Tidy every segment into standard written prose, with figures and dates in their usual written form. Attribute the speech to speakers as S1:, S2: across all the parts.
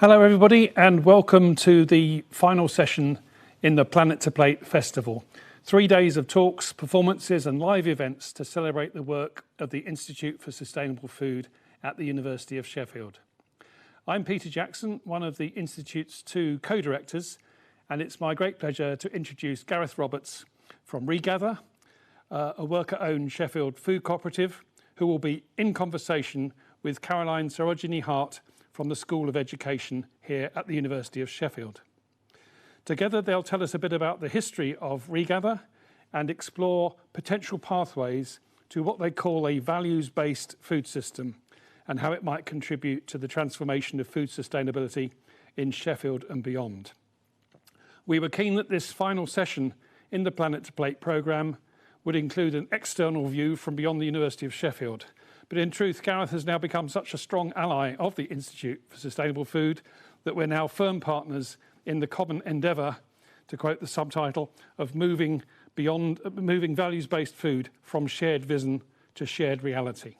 S1: Hello everybody and welcome to the final session in the Planet to Plate Festival. 3 days of talks, performances and live events to celebrate the work of the Institute for Sustainable Food at the University of Sheffield. I'm Peter Jackson, one of the Institute's 2 co-directors, and it's my great pleasure to introduce Gareth Roberts from Regather, a worker-owned Sheffield food cooperative, who will be in conversation with Caroline Sarojini Hart from the School of Education here at the University of Sheffield. Together they'll tell us a bit about the history of Regather and explore potential pathways to what they call a values-based food system and how it might contribute to the transformation of food sustainability in Sheffield and beyond. We were keen that this final session in the Planet to Plate programme would include an external view from beyond the University of Sheffield. But in truth, Gareth has now become such a strong ally of the Institute for Sustainable Food that we're now firm partners in the common endeavour, to quote the subtitle, of moving values-based food from shared vision to shared reality.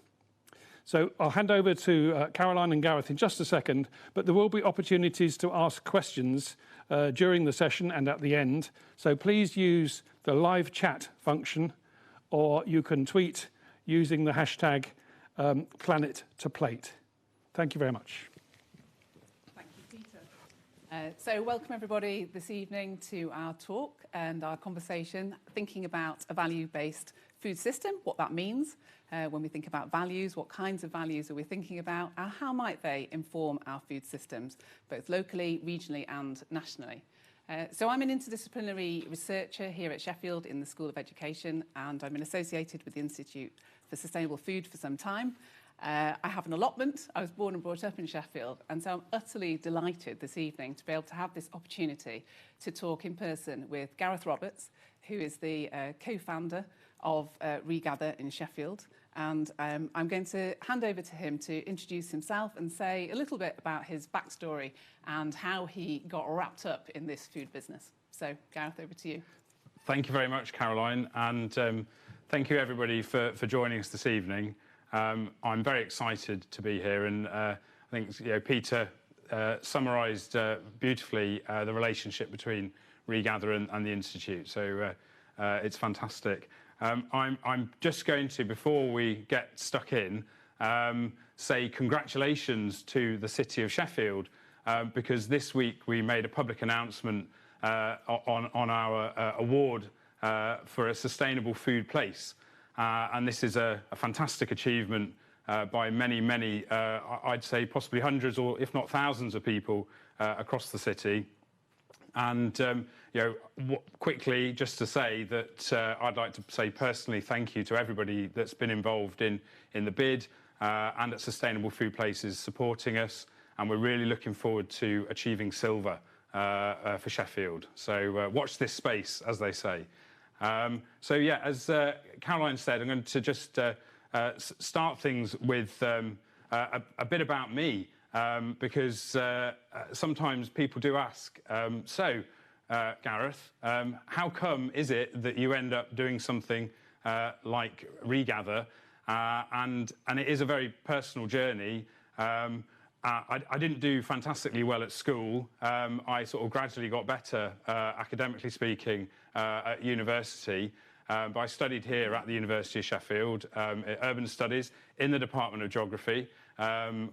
S1: So I'll hand over to Caroline and Gareth in just a second, but there will be opportunities to ask questions during the session and at the end. So please use the live chat function, or you can tweet using the hashtag Planet to Plate. Thank you very much.
S2: Thank you, Peter. So welcome everybody this evening to our talk and our conversation, thinking about a value-based food system, what that means when we think about values, what kinds of values are we thinking about, and how might they inform our food systems, both locally, regionally and nationally. So I'm an interdisciplinary researcher here at Sheffield in the School of Education, and I've been associated with the Institute for Sustainable Food for some time. I have an allotment. I was born and brought up in Sheffield, and so I'm utterly delighted this evening to be able to have this opportunity to talk in person with Gareth Roberts, who is the co-founder of Regather in Sheffield. And I'm going to hand over to him to introduce himself and say a little bit about his backstory and how he got wrapped up in this food business. So, Gareth, over to you.
S3: Thank you very much, Caroline, and thank you everybody for joining us this evening. I'm very excited to be here, and I think Peter summarised beautifully the relationship between Regather and the Institute, so it's fantastic. I'm just going to, before we get stuck in, say congratulations to the City of Sheffield, because this week we made a public announcement on our award for a sustainable food place. And this is a fantastic achievement by many, I'd say possibly hundreds or if not thousands of people across the city. And quickly, just to say that I'd like to say personally thank you to everybody that's been involved in the bid and at Sustainable Food Places supporting us, and we're really looking forward to achieving silver for Sheffield. So watch this space, as they say. So yeah, as Caroline said, I'm going to just start things with a bit about me. Because sometimes people do ask, Gareth, how come is it that you end up doing something like Regather? And it is a very personal journey. I didn't do fantastically well at school. I sort of gradually got better, academically speaking, at university. But I studied here at the University of Sheffield, Urban Studies, in the Department of Geography.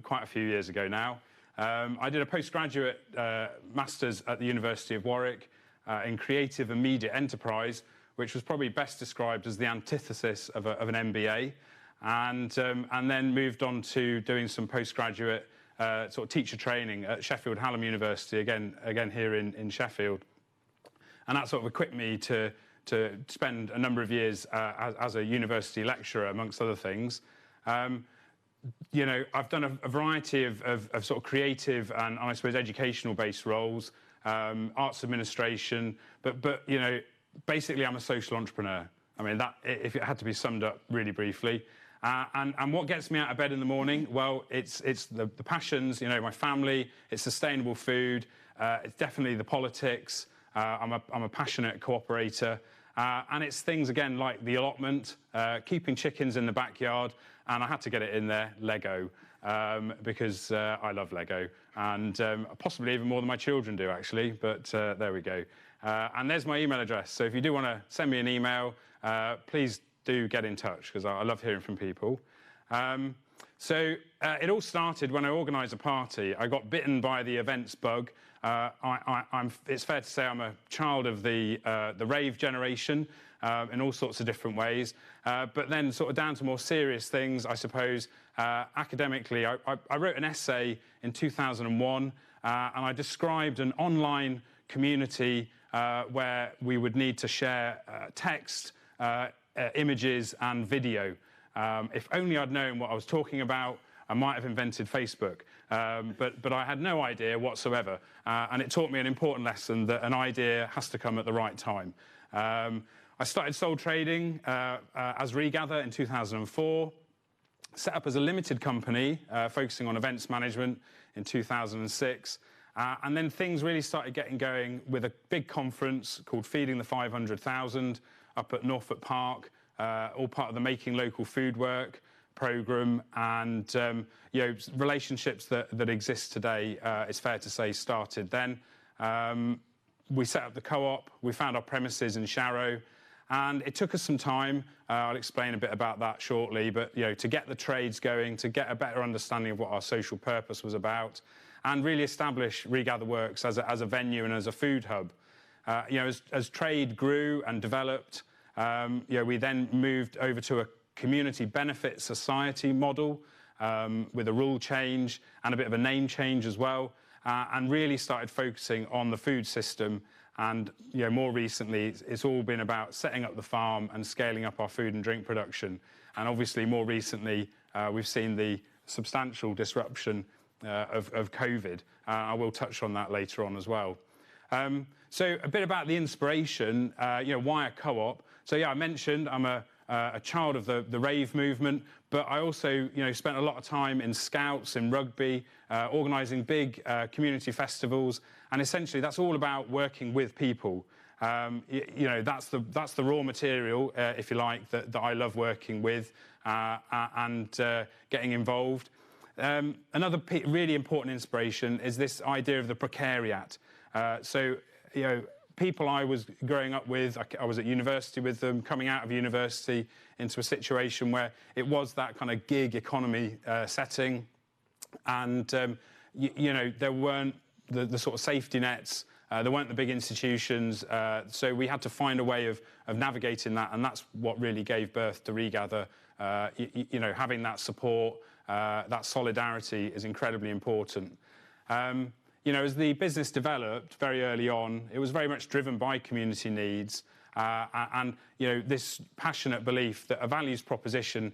S3: Quite a few years ago now. I did a postgraduate master's at the University of Warwick in creative and media enterprise, which was probably best described as the antithesis of an MBA, and then moved on to doing some postgraduate sort of teacher training at Sheffield Hallam University, again here in Sheffield, and that sort of equipped me to spend a number of years as a university lecturer, amongst other things. I've done a variety of sort of creative and I suppose educational-based roles, arts administration, but basically I'm a social entrepreneur. I mean, that, if it had to be summed up really briefly. And what gets me out of bed in the morning? Well, it's the passions, my family, it's sustainable food, it's definitely the politics, I'm a passionate cooperator, and it's things, again, like the allotment, keeping chickens in the backyard, and I had to get it in there, Lego, because I love Lego, and possibly even more than my children do, actually, but there we go. And there's my email address, so if you do want to send me an email, please do get in touch, because I love hearing from people. So it all started when I organised a party. I got bitten by the events bug. It's fair to say I'm a child of the rave generation in all sorts of different ways. But then sort of down to more serious things, I suppose. Academically, I wrote an essay in 2001, and I described an online community where we would need to share text, images and video. If only I'd known what I was talking about, I might have invented Facebook, but I had no idea whatsoever, and it taught me an important lesson that an idea has to come at the right time. I started sole trading as Regather in 2004, set up as a limited company focusing on events management in 2006, and then things really started getting going with a big conference called Feeding the 500,000 up at Norfolk Park, all part of the Making Local Food Work programme, and relationships that exist today, it's fair to say, started then. We set up the co-op, we found our premises in Sharrow, and it took us some time. I'll explain a bit about that shortly, but to get the trades going, to get a better understanding of what our social purpose was about, and really establish Regather Works as a venue and as a food hub. As trade grew and developed, we then moved over to a community benefit society model with a rule change and a bit of a name change as well, and really started focusing on the food system. And more recently, it's all been about setting up the farm and scaling up our food and drink production. And obviously, more recently, we've seen the substantial disruption of COVID. I will touch on that later on as well. So a bit about the inspiration, why a co-op. So I mentioned I'm a child of the rave movement, but I also spent a lot of time in scouts, in rugby, organising big community festivals, and essentially that's all about working with people. That's the raw material, if you like, that I love working with and getting involved. Another really important inspiration is this idea of the precariat. People I was growing up with, I was at university with them, coming out of university into a situation where it was that kind of gig economy setting, and there weren't the sort of safety nets, there weren't the big institutions, so we had to find a way of navigating that, and that's what really gave birth to Regather. Having that support, that solidarity is incredibly important. As the business developed very early on, it was very much driven by community needs, and this passionate belief that a values proposition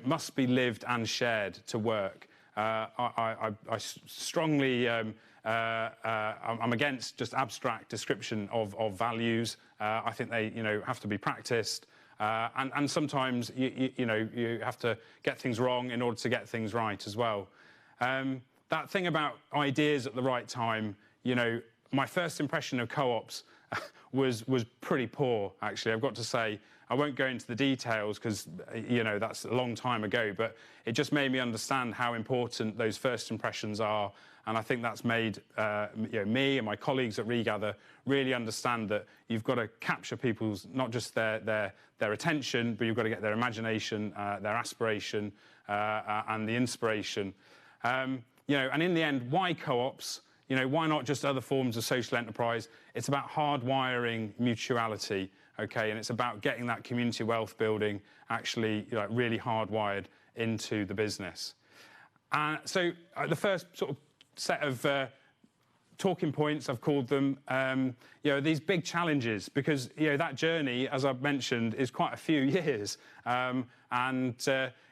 S3: must be lived and shared to work. I strongly I'm against just abstract description of values. I think they have to be practiced, and sometimes you have to get things wrong in order to get things right as well. That thing about ideas at the right time, my first impression of co-ops was pretty poor, actually. I've got to say, I won't go into the details because, that's a long time ago, but it just made me understand how important those first impressions are. And I think that's made me and my colleagues at Regather really understand that you've got to capture people's, not just their attention, but you've got to get their imagination, their aspiration, and the inspiration. And in the end, why co-ops? Why not just other forms of social enterprise? It's about hardwiring mutuality, okay? And it's about getting that community wealth building actually really hardwired into the business. So the first sort of set of talking points, I've called them, these big challenges, because that journey, as I've mentioned, is quite a few years, and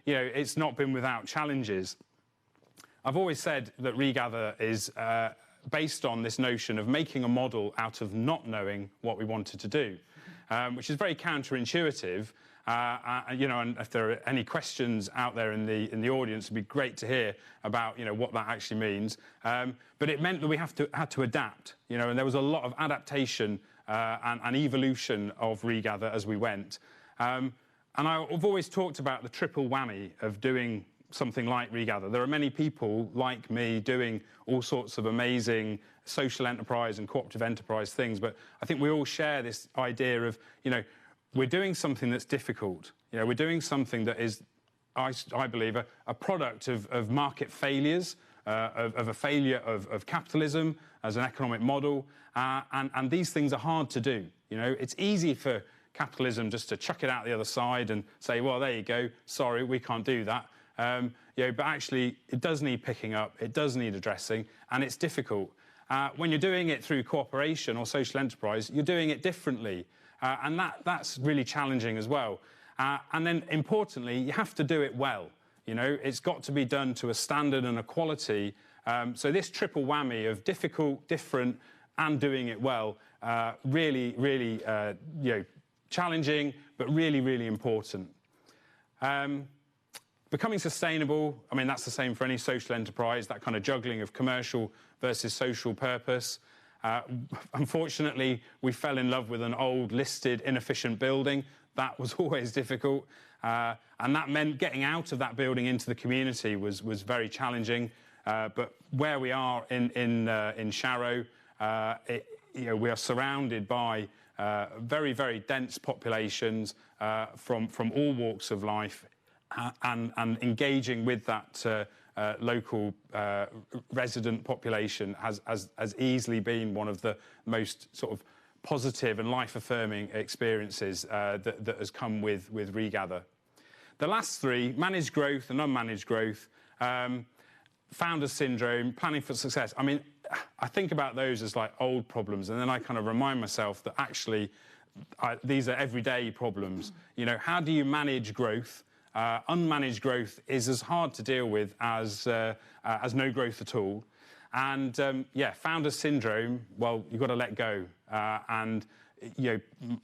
S3: it's not been without challenges. I've always said that Regather is based on this notion of making a model out of not knowing what we wanted to do, which is very counterintuitive. And if there are any questions out there in the audience, it'd be great to hear about what that actually means. But it meant that we had to adapt, and there was a lot of adaptation and evolution of Regather as we went. And I've always talked about the triple whammy of doing something like Regather. There are many people like me doing all sorts of amazing social enterprise and cooperative enterprise things, but I think we all share this idea of, we're doing something that's difficult. We're doing something that is, I believe, a product of market failures, of a failure of capitalism as an economic model, and these things are hard to do. It's easy for capitalism just to chuck it out the other side and say, well, there you go, sorry, we can't do that. But actually, it does need picking up, it does need addressing, and it's difficult. When you're doing it through cooperation or social enterprise, you're doing it differently, and that's really challenging as well. And then, importantly, you have to do it well. It's got to be done to a standard and a quality. So this triple whammy of difficult, different, and doing it well, really, really, challenging, but really, really important. Becoming sustainable, that's the same for any social enterprise, that kind of juggling of commercial versus social purpose. Unfortunately, we fell in love with an old, listed, inefficient building. That was always difficult. And that meant getting out of that building into the community was very challenging. But where we are in Sharrow, we are surrounded by very, very dense populations from all walks of life, and engaging with that local resident population has easily been one of the most sort of positive and life-affirming experiences that has come with Regather. The last three, managed growth and unmanaged growth, founder syndrome, planning for success. I think about those as like old problems, and then I kind of remind myself that actually these are everyday problems. How do you manage growth? Unmanaged growth is as hard to deal with as no growth at all. And founder syndrome, well, you've got to let go. And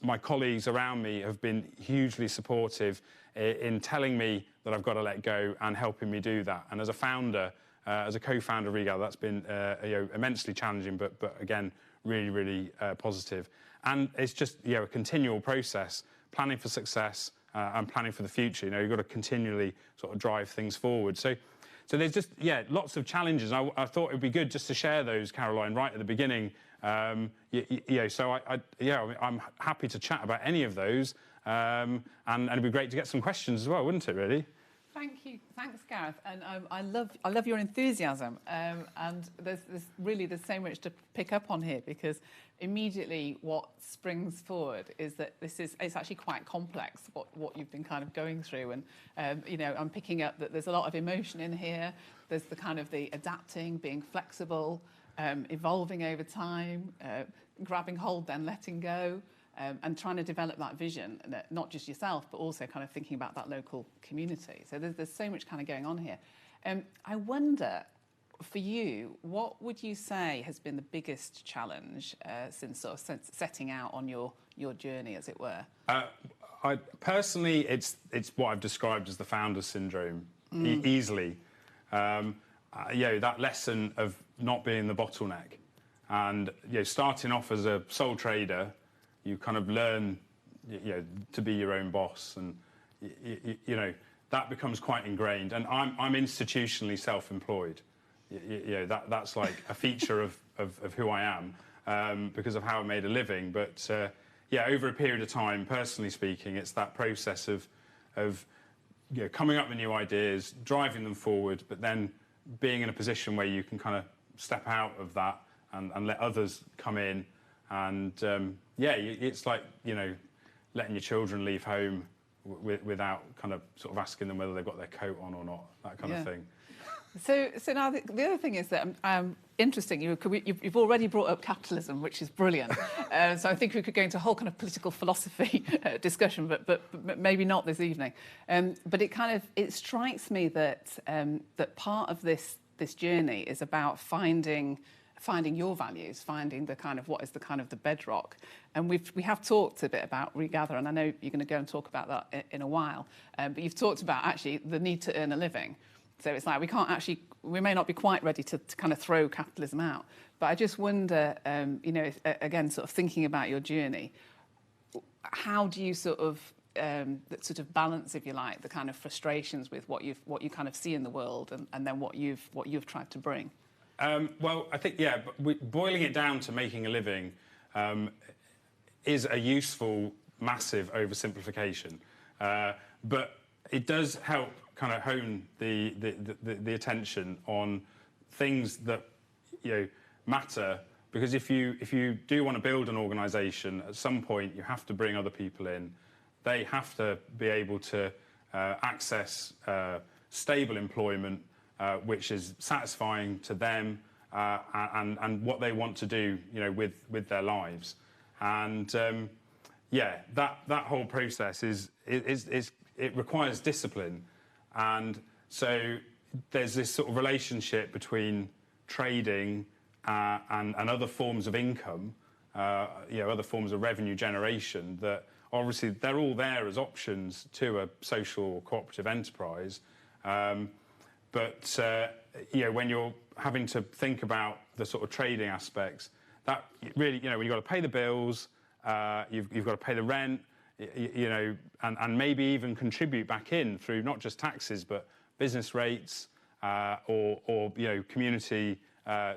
S3: my colleagues around me have been hugely supportive in telling me that I've got to let go and helping me do that. And as a founder, as a co-founder of Regather, that's been immensely challenging, but again, really, really positive. And it's just a continual process, planning for success and planning for the future. You've got to continually sort of drive things forward. So there's just lots of challenges. I thought it would be good just to share those, Caroline, right at the beginning. I'm happy to chat about any of those, and it'd be great to get some questions as well, wouldn't it? Really.
S2: Thank you, thanks, Gareth. And I love your enthusiasm. And there's so much to pick up on here, because immediately what springs forward is that it's actually quite complex what you've been kind of going through, and I'm picking up that there's a lot of emotion in here. There's the kind of the adapting, being flexible, evolving over time, grabbing hold, then letting go. And trying to develop that vision, not just yourself, but also kind of thinking about that local community. So there's so much kind of going on here. I wonder, for you, what would you say has been the biggest challenge since setting out on your journey, as it were?
S3: Personally, it's what I've described as the founder syndrome, easily. That lesson of not being the bottleneck. And starting off as a sole trader, you kind of learn, to be your own boss, and that becomes quite ingrained. And I'm institutionally self-employed. That's like a feature of who I am, because of how I made a living. But over a period of time, personally speaking, it's that process of coming up with new ideas, driving them forward, but then being in a position where you can kind of step out of that and let others come in. And it's like letting your children leave home without kind of sort of asking them whether they've got their coat on or not, that kind of thing.
S2: So now the other thing is that interesting. You've already brought up capitalism, which is brilliant. So I think we could go into a whole kind of political philosophy discussion, but maybe not this evening. But it strikes me that that part of this journey is about finding your values, finding the kind of what is the kind of the bedrock. And we have talked a bit about Regather, and I know you're going to go and talk about that in a while. But you've talked about actually the need to earn a living. So it's like we may not be quite ready to kind of throw capitalism out. But I just wonder, again, sort of thinking about your journey, how do you sort of that sort of balance, if you like, the kind of frustrations with what you kind of see in the world, and then what you've tried to bring?
S3: Well, I think, yeah, boiling it down to making a living is a useful, massive oversimplification. But it does help kind of hone the attention on things that, matter, because if you do want to build an organisation, at some point you have to bring other people in. They have to be able to access stable employment, which is satisfying to them and what they want to do, with their lives. And that whole process it requires discipline, and so there's this sort of relationship between trading and other forms of income, other forms of revenue generation, that obviously they're all there as options to a social or cooperative enterprise. But when you're having to think about the sort of trading aspects, that really, when you've got to pay the bills, you've got to pay the rent, and maybe even contribute back in through not just taxes but business rates or community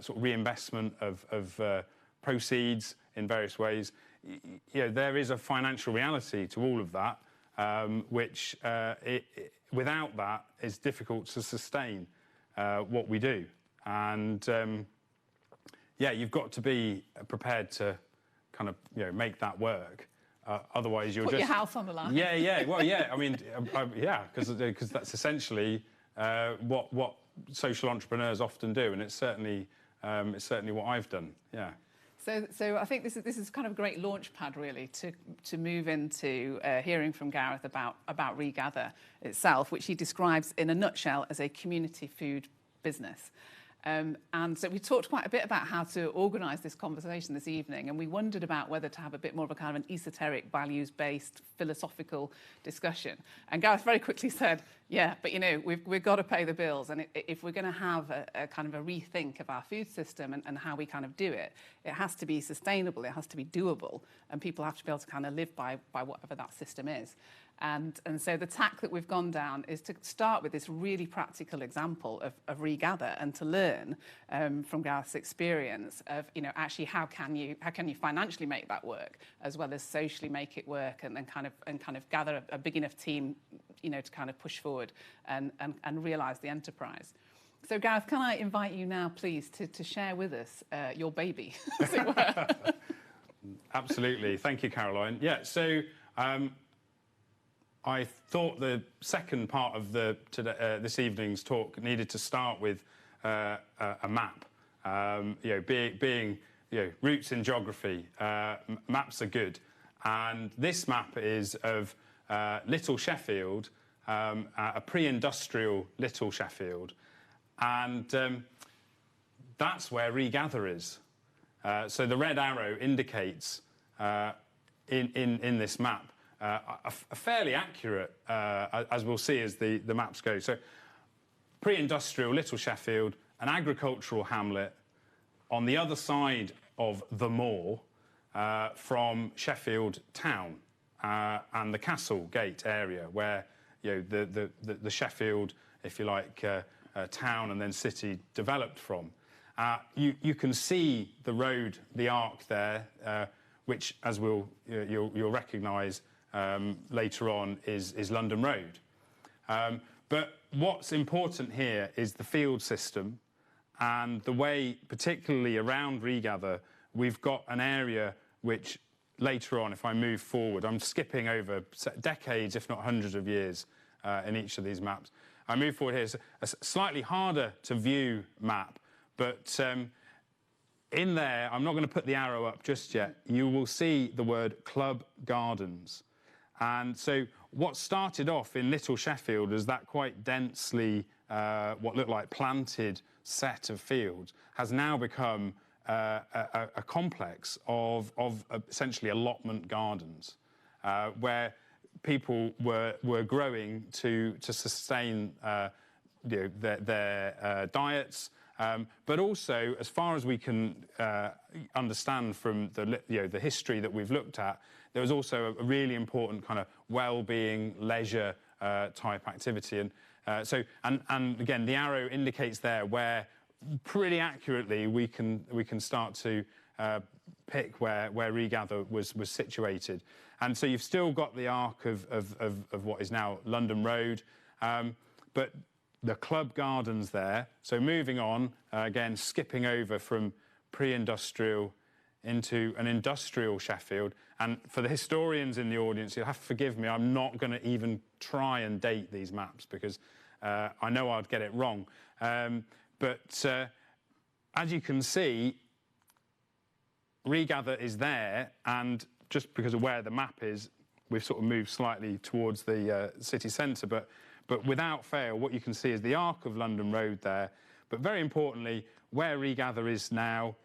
S3: sort of reinvestment of proceeds in various ways. There is a financial reality to all of that, which without that is difficult to sustain what we do. And you've got to be prepared to kind of make that work. Otherwise, you're
S2: Put
S3: just
S2: your house on the line.
S3: Yeah. Well, yeah. I mean, because that's essentially what social entrepreneurs often do, and it's certainly what I've done. Yeah.
S2: So I think this is kind of a great launch pad, really, to move into hearing from Gareth about Regather itself, which he describes in a nutshell as a community food business. And so we talked quite a bit about how to organise this conversation this evening, and we wondered about whether to have a bit more of a kind of an esoteric, values-based, philosophical discussion. And Gareth very quickly said, yeah, but we've got to pay the bills, and if we're going to have a kind of a rethink of our food system and how we kind of do it, it has to be sustainable, it has to be doable, and people have to be able to kind of live by whatever that system is. And so the tack that we've gone down is to start with this really practical example of Regather, and to learn from Gareth's experience of actually how can you financially make that work, as well as socially make it work, and kind of gather a big enough team to kind of push forward and realise the enterprise. So Gareth, can I invite you now, please, to share with us your baby, as it were?
S3: Absolutely. Thank you, Caroline. Yeah. So. I thought the second part of this evening's talk needed to start with a map. Being roots in geography, maps are good, and this map is of Little Sheffield, a pre-industrial Little Sheffield, and that's where Regather is. So the red arrow indicates in this map. A fairly accurate, as we'll see as the maps go. So pre-industrial Little Sheffield, an agricultural hamlet on the other side of the moor from Sheffield town and the Castle Gate area, where the Sheffield, if you like, town and then city developed from. You can see the road, the arc there, which, as you'll recognise later on, is London Road. But what's important here is the field system, and the way, particularly around Regather, we've got an area which later on, if I move forward, I'm skipping over decades, if not hundreds of years, in each of these maps. I move forward here. It's a slightly harder to view map, but in there, I'm not going to put the arrow up just yet, you will see the word Club Gardens. And so what started off in Little Sheffield as that quite densely, what looked like planted set of fields, has now become a complex of essentially allotment gardens, where people were growing to sustain their diets, but also, as far as we can understand from the history that we've looked at, there was also a really important kind of well-being, leisure type activity. And again, the arrow indicates there where pretty accurately we can start to pick where Regather was situated. And so you've still got the arc of what is now London Road, but the club gardens there. So moving on, again, skipping over from pre-industrial into an industrial Sheffield. And for the historians in the audience, you'll have to forgive me, I'm not going to even try and date these maps because I know I'd get it wrong. But as you can see, Regather is there, and just because of where the map is, we've sort of moved slightly towards the city centre, but without fail, what you can see is the arc of London Road there, but very importantly, where Regather is now,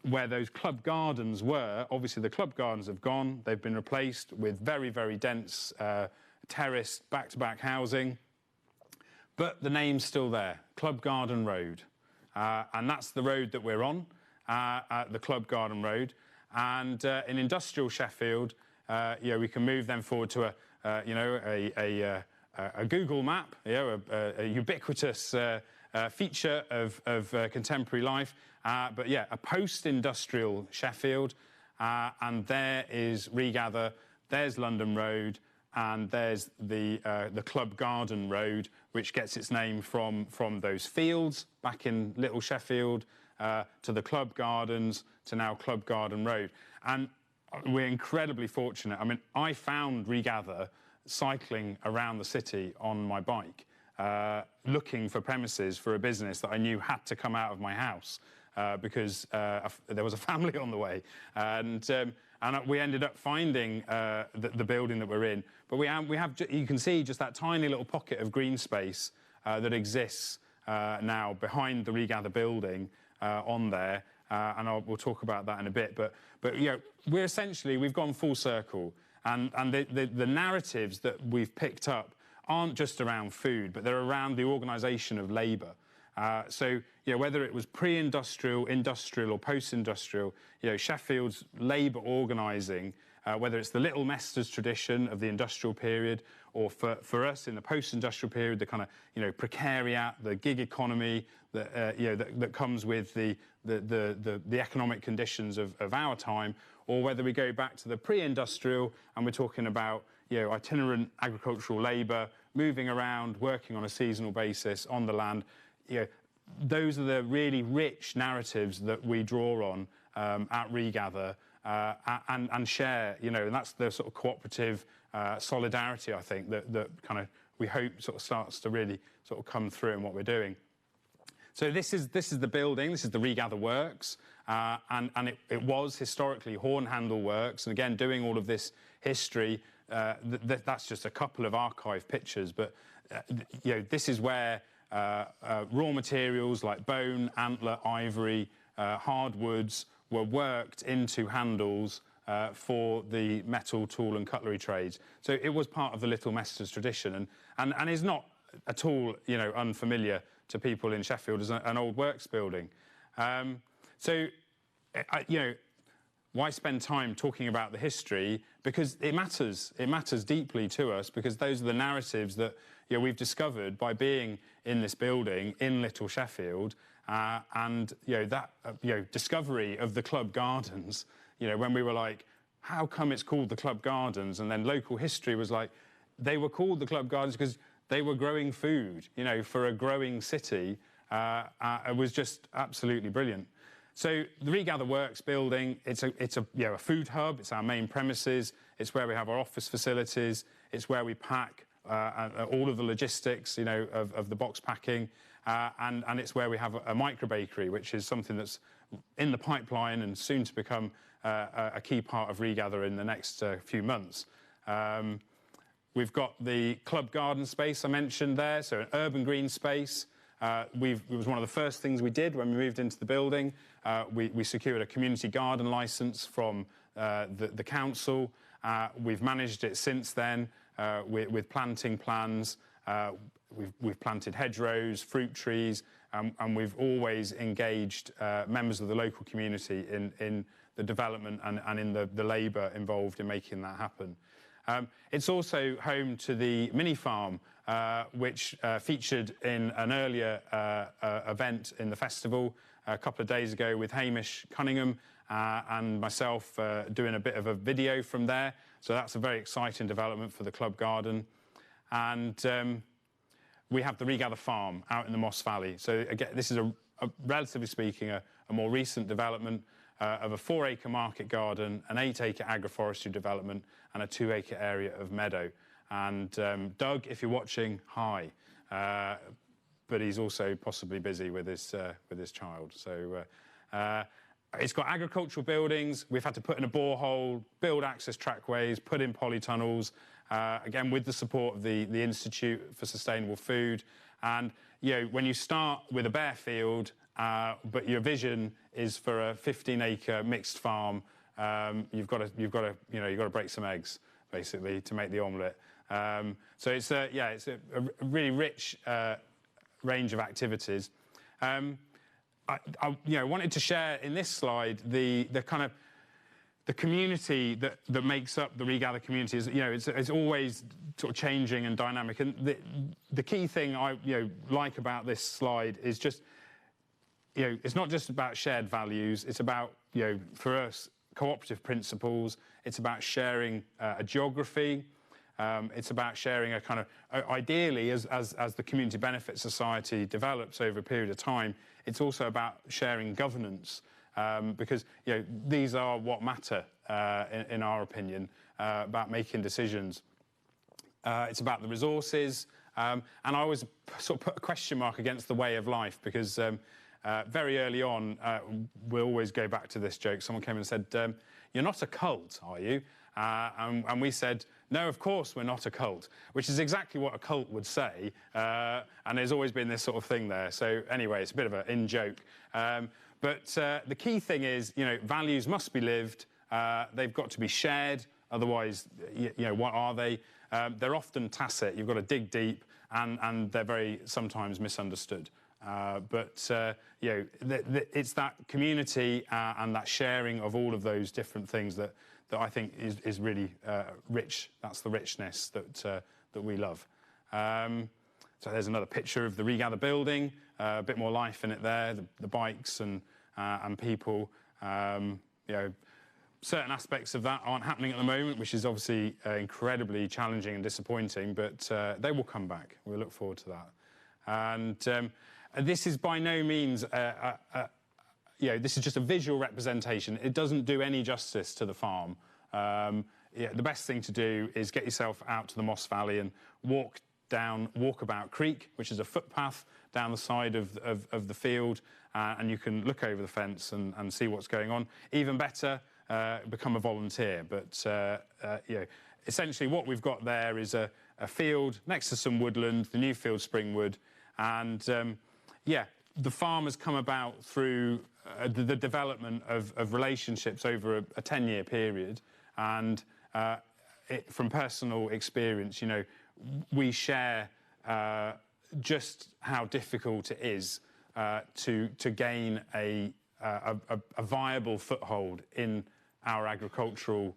S3: where those club gardens were. Obviously the club gardens have gone, they've been replaced with very, very dense terraced back-to-back housing, but the name's still there, Club Garden Road, and that's the road that we're on, the Club Garden Road. And in industrial Sheffield, we can move them forward to a Google map, a ubiquitous feature of contemporary life. But yeah, a post-industrial Sheffield, and there is Regather, there's London Road, and there's the Club Garden Road, which gets its name from those fields back in Little Sheffield, to the Club Gardens, to now Club Garden Road. And we're incredibly fortunate. I mean, I found Regather cycling around the city on my bike, looking for premises for a business that I knew had to come out of my house because there was a family on the way. And we ended up finding the building that we're in. But we have, you can see just that tiny little pocket of green space that exists now behind the Regather building on there. And we'll talk about that in a bit. But we've gone full circle. And the narratives that we've picked up aren't just around food, but they're around the organisation of labour. So whether it was pre-industrial, industrial or post-industrial, Sheffield's labour organising, whether it's the Little Mesters tradition of the industrial period, or for us in the post-industrial period, the kind of precariat, the gig economy that comes with the economic conditions of our time, or whether we go back to the pre-industrial and we're talking about itinerant agricultural labour, moving around, working on a seasonal basis on the land. Those are the really rich narratives that we draw on at Regather and share, and that's the sort of cooperative solidarity, I think, that kind of we hope sort of starts to really sort of come through in what we're doing. So this is the building, this is the Regather Works, and it was historically Hornhandle Works, and again, doing all of this history, that's just a couple of archive pictures, but this is where raw materials like bone, antler, ivory, hardwoods were worked into handles for the metal, tool and cutlery trades. So it was part of the Little Mesters tradition and is not at all unfamiliar to people in Sheffield as an old works building. Why spend time talking about the history? Because it matters. It matters deeply to us because those are the narratives that we've discovered by being in this building in Little Sheffield, and that discovery of the Club Gardens. When we were like, how come it's called the Club Gardens? And then local history was like, they were called the Club Gardens because they were growing food. For a growing city, it was just absolutely brilliant. So the Regather Works building, it's a food hub. It's our main premises. It's where we have our office facilities. It's where we pack all of the logistics, of the box packing, and it's where we have a micro bakery, which is something that's in the pipeline and soon to become a key part of Regather in the next few months. We've got the Club Garden space I mentioned there, so an urban green space. It was one of the first things we did when we moved into the building. We secured a community garden licence from the council. We've managed it since then with planting plans. We've planted hedgerows, fruit trees, and we've always engaged members of the local community in the development and in the labour involved in making that happen. It's also home to the mini farm, which featured in an earlier event in the festival a couple of days ago with Hamish Cunningham and myself doing a bit of a video from there. So that's a very exciting development for the club garden. And we have the Regather Farm out in the Moss Valley. So again, this is relatively speaking, a more recent development of a 4-acre market garden, an 8-acre agroforestry development, and a 2-acre area of meadow. And Doug, if you're watching, hi. But he's also possibly busy with his child. So it's got agricultural buildings. We've had to put in a borehole, build access trackways, put in polytunnels, again, with the support of the Institute for Sustainable Food. And when you start with a bare field, but your vision is for a 15-acre mixed farm, you've got to break some eggs basically to make the omelette. So it's a really rich range of activities. I wanted to share in this slide the kind of the community that makes up the Regather community. It's always sort of changing and dynamic. And the key thing I like about this slide is just it's not just about shared values. It's about for us cooperative principles. It's about sharing a geography. It's about sharing a kind of ideally as the Community Benefit Society develops over a period of time. It's also about sharing governance. Because these are what matter in our opinion about making decisions. It's about the resources, and I always sort of put a question mark against the way of life because very early on we'll always go back to this joke. Someone came and said, "You're not a cult, are you?" And we said, "No, of course we're not a cult," which is exactly what a cult would say. And there's always been this sort of thing there. So anyway, it's a bit of an in-joke. But the key thing is, values must be lived. They've got to be shared. Otherwise, what are they? They're often tacit. You've got to dig deep, and they're very sometimes misunderstood. But it's that community and that sharing of all of those different things that I think is really rich. That's the richness that we love. So there's another picture of the Regather building. A bit more life in it there. The bikes and people. Certain aspects of that aren't happening at the moment, which is obviously incredibly challenging and disappointing. But they will come back. We look forward to that. And this is by no means. This is just a visual representation. It doesn't do any justice to the farm. The best thing to do is get yourself out to the Moss Valley and walk down Walkabout Creek, which is a footpath down the side of the field, and you can look over the fence and see what's going on. Even better, become a volunteer. But essentially what we've got there is a field next to some woodland, the Newfield Springwood, and the farm has come about through the development of relationships over a 10-year period, and from personal experience, we share just how difficult it is to gain a viable foothold in our agricultural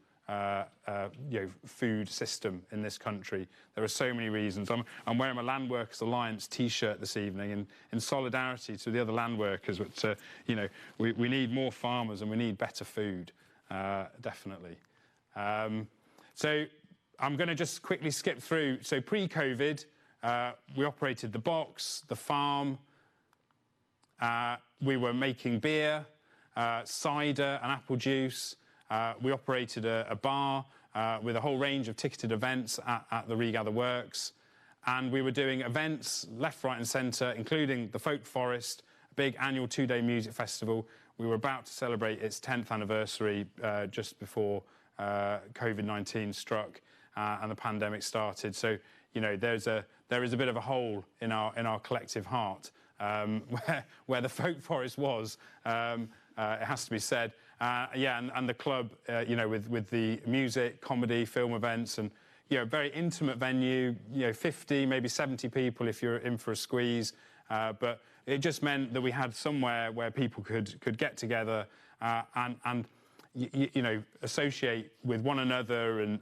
S3: food system in this country. There are so many reasons. I'm wearing my Land Workers Alliance T-shirt this evening in solidarity to the other land workers. But we need more farmers and we need better food, definitely. So I'm going to just quickly skip through. So pre-COVID, we operated the box, the farm. We were making beer, cider and apple juice. We operated a bar with a whole range of ticketed events at the Regather Works. And we were doing events left, right and centre, including the Folk Forest, a big annual 2-day music festival. We were about to celebrate its 10th anniversary just before COVID-19 struck and the pandemic started. So, there is a bit of a hole in our collective heart where the Folk Forest was, it has to be said. And the club, with the music, comedy, film events, and very intimate venue. 50, maybe 70 people if you're in for a squeeze. But it just meant that we had somewhere where people could get together, and associate with one another and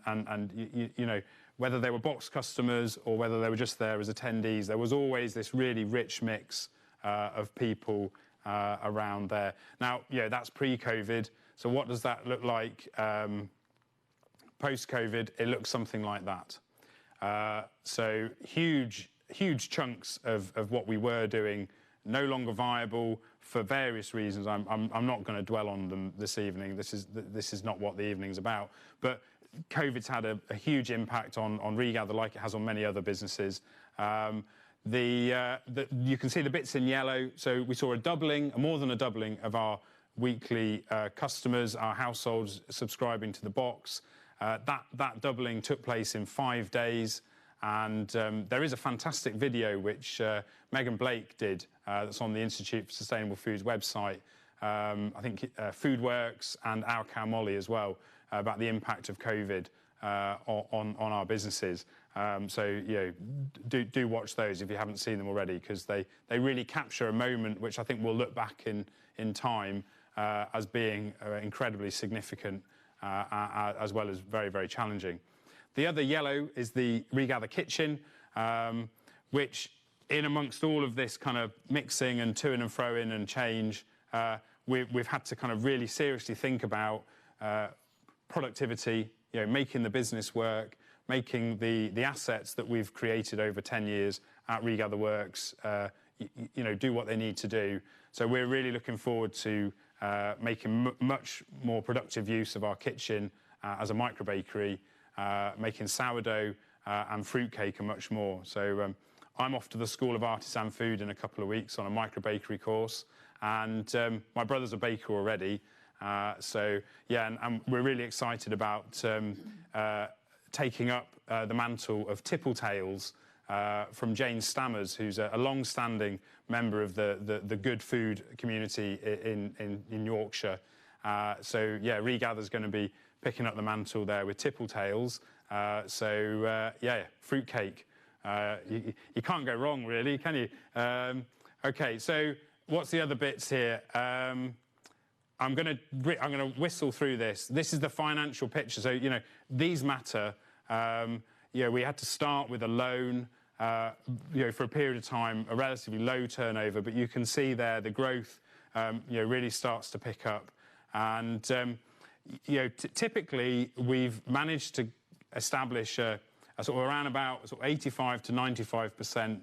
S3: whether they were box customers or whether they were just there as attendees, there was always this really rich mix of people around there. Now, that's pre-COVID. So what does that look like post-COVID? It looks something like that. So huge chunks of what we were doing no longer viable for various reasons. I'm not going to dwell on them this evening. This is not what the evening's about. But COVID's had a huge impact on Regather, like it has on many other businesses. You can see the bits in yellow. So we saw more than a doubling of our weekly customers, our households subscribing to the box. That doubling took place in 5 days. And there is a fantastic video which Megan Blake did that's on the Institute for Sustainable Foods website. I think Foodworks and Our Cow Molly as well, about the impact of COVID on our businesses. So do watch those if you haven't seen them already, because they really capture a moment which I think we'll look back in time as being incredibly significant as well as very, very challenging. The other yellow is the Regather Kitchen, which in amongst all of this kind of mixing and to and fro in and change, we've had to kind of really seriously think about productivity, making the business work, making the assets that we've created over 10 years at Regather Works, do what they need to do. So we're really looking forward to making much more productive use of our kitchen as a micro bakery, making sourdough and fruitcake and much more. So I'm off to the School of Artisan Food in a couple of weeks on a micro bakery course, and my brother's a baker already. And we're really excited about taking up the mantle of Tipple Tales from Jane Stammers, who's a long-standing member of the good food community in Yorkshire. Regather's going to be picking up the mantle there with Tipple Tales. Fruitcake. You can't go wrong, really, can you? Okay, so what's the other bits here? I'm going to whistle through this. This is the financial picture. So, these matter. We had to start with a loan, for a period of time, a relatively low turnover, but you can see there the growth, really starts to pick up. And, typically we've managed to establish a sort of around about sort of 85 to 95%,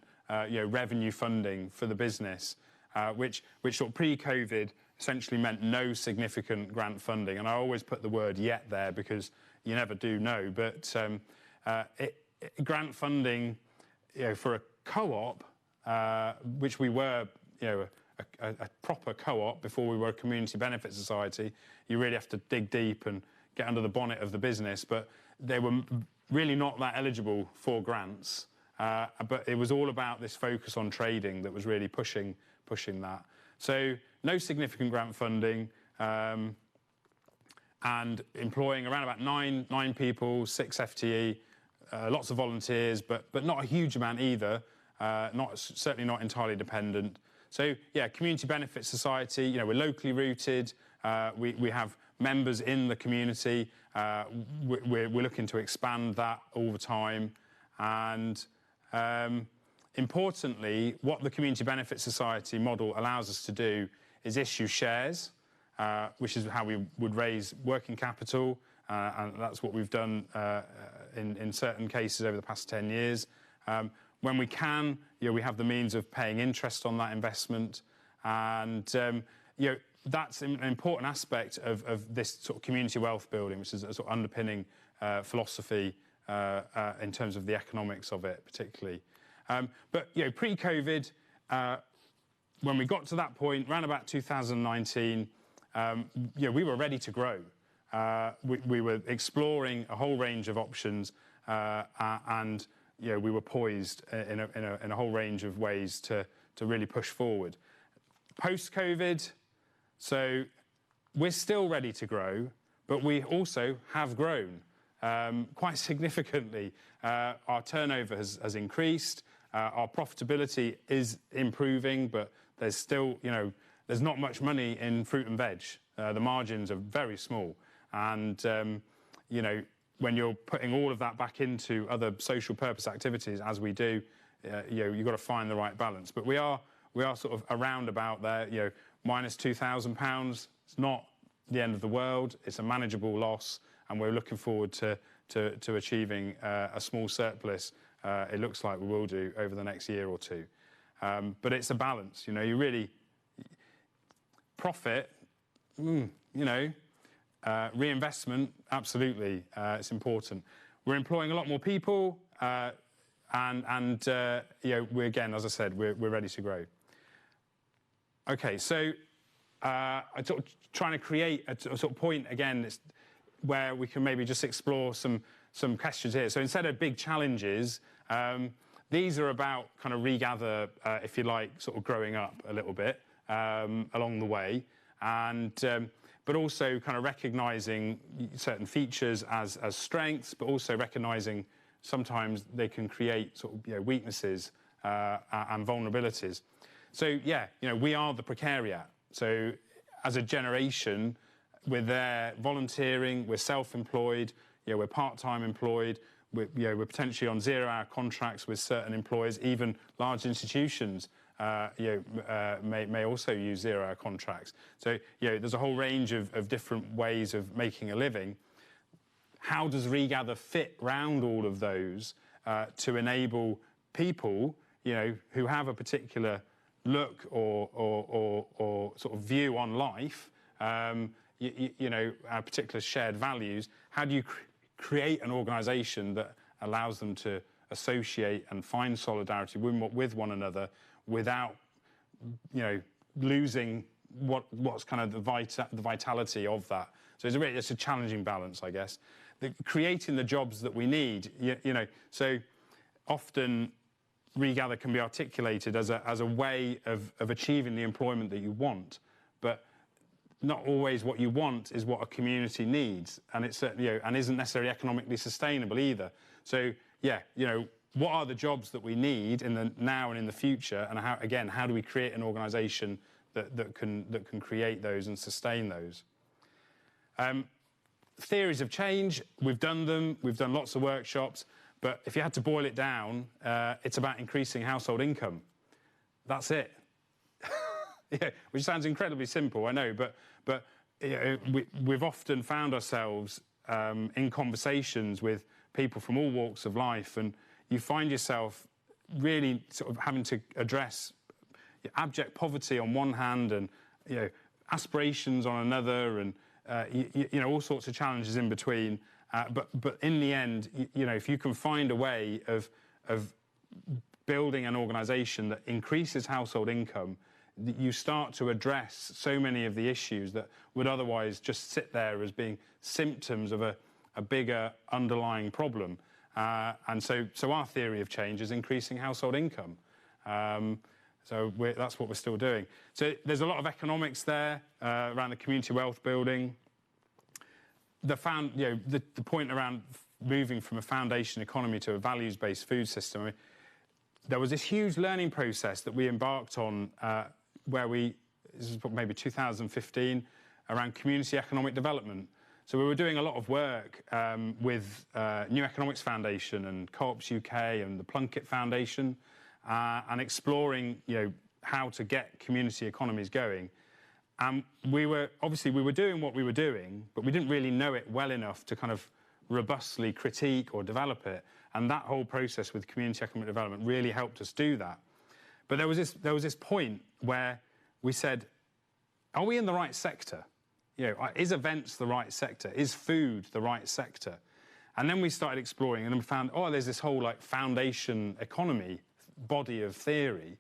S3: revenue funding for the business, which sort of pre-COVID essentially meant no significant grant funding. And I always put the word "yet" there because you never do know. But grant funding, for a co-op, which we were, a proper co-op before we were a community benefit society, you really have to dig deep and get under the bonnet of the business. But they were really not that eligible for grants. But it was all about this focus on trading that was really pushing that. So no significant grant funding, and employing around about nine people, 6 FTE, lots of volunteers, but not a huge amount either. Certainly not entirely dependent. So community benefit society. We're locally rooted. We have members in the community. We're looking to expand that all the time. And importantly, what the community benefit society model allows us to do is issue shares, which is how we would raise working capital. And that's what we've done in certain cases over the past 10 years. When we can, we have the means of paying interest on that investment. And, that's an important aspect of this sort of community wealth building, which is a sort of underpinning philosophy in terms of the economics of it, particularly. But pre-COVID, when we got to that point, around about 2019, we were ready to grow. We were exploring a whole range of options, and we were poised in a whole range of ways to really push forward. Post-COVID, so we're still ready to grow, but we also have grown quite significantly. Our turnover has increased. Our profitability is improving, but there's still, there's not much money in fruit and veg. The margins are very small. And, you know, when you're putting all of that back into other social purpose activities, as we do, you know, you've got to find the right balance. But we are sort of around about there, you know, minus £2,000. It's not the end of the world. It's a manageable loss, and we're looking forward to achieving a small surplus. It looks like we will do over the next year or two. But it's a balance, you know, you really, profit, you know, reinvestment, absolutely, it's important. We're employing a lot more people, and you know, again, as I said, we're ready to grow. Okay, so I'm sort of trying to create a sort of point again where we can maybe just explore some questions here. So instead of big challenges, these are about kind of regather, if you like, sort of growing up a little bit along the way, and but also kind of recognising certain features as strengths, but also recognising sometimes they can create sort of, you know, weaknesses and vulnerabilities. So yeah, you know, we are the precariat. So as a generation, we're there volunteering, we're self-employed, you know, we're part-time employed, we're potentially on zero-hour contracts with certain employers. Even large institutions may also use zero-hour contracts. So, you know, there's a whole range of different ways of making a living. How does Regather fit round all of those to enable people, you know, who have a particular look or sort of view on life, you know, particular shared values? How do you create an organisation that allows them to associate and find solidarity with one another without, you know, losing what's kind of the vitality of that? So it's a challenging balance, I guess. Creating the jobs that we need, you know, so often Regather can be articulated as a way of achieving the employment that you want, but not always what you want is what a community needs, and it's, you know, and isn't necessarily economically sustainable either. So yeah, you know, what are the jobs that we need in the now and in the future, and how do we create an organisation that can create those and sustain those? Theories of change, we've done them. We've done lots of workshops, but if you had to boil it down, it's about increasing household income. That's it. Yeah, which sounds incredibly simple, I know, but you know, we've often found ourselves in conversations with people from all walks of life, and you find yourself really sort of having to address abject poverty on one hand, and, you know, aspirations on another, and you know, all sorts of challenges in between. But in the end, you know, if you can find a way of building an organisation that increases household income, you start to address so many of the issues that would otherwise just sit there as being symptoms of a bigger underlying problem. And so our theory of change is increasing household income. So that's what we're still doing. So there's a lot of economics there around the community wealth building. The point around moving from a foundation economy to a values-based food system. I mean, there was this huge learning process that we embarked on where this is maybe 2015, around community economic development. So we were doing a lot of work with New Economics Foundation and Co-ops UK and the Plunkett Foundation, and exploring, you know, how to get community economies going. And we were doing what we were doing, but we didn't really know it well enough to kind of robustly critique or develop it. And that whole process with community economic development really helped us do that. But there was this point where we said, are we in the right sector? You know, is events the right sector? Is food the right sector? And then we started exploring, and then we found, there's this whole like foundation economy body of theory.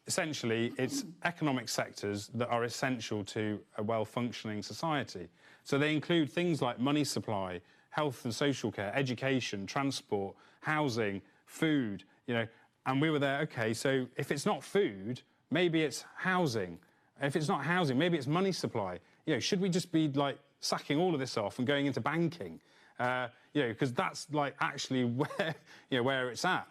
S3: Essentially, it's economic sectors that are essential to a well-functioning society. So they include things like money supply, health and social care, education, transport, housing, food, you know. And we were there, okay, so if it's not food, maybe it's housing. If it's not housing, maybe it's money supply. You know, should we just be like sacking all of this off and going into banking? You know, because that's like actually where, you know, where it's at.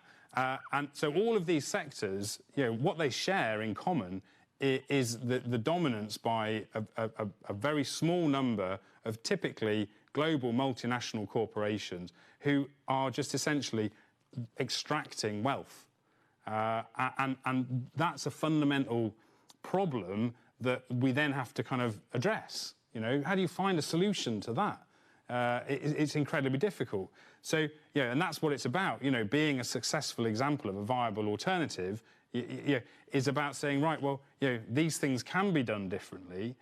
S3: And so all of these sectors, you know, what they share in common is the dominance by a very small number of typically global multinational corporations who are just essentially extracting wealth. And that's a fundamental problem that we then have to kind of address. You know, how do you find a solution to that? It's incredibly difficult. So, yeah, and that's what it's about. You know, being a successful example of a viable alternative is about saying, right, well, you know, these things can be done differently.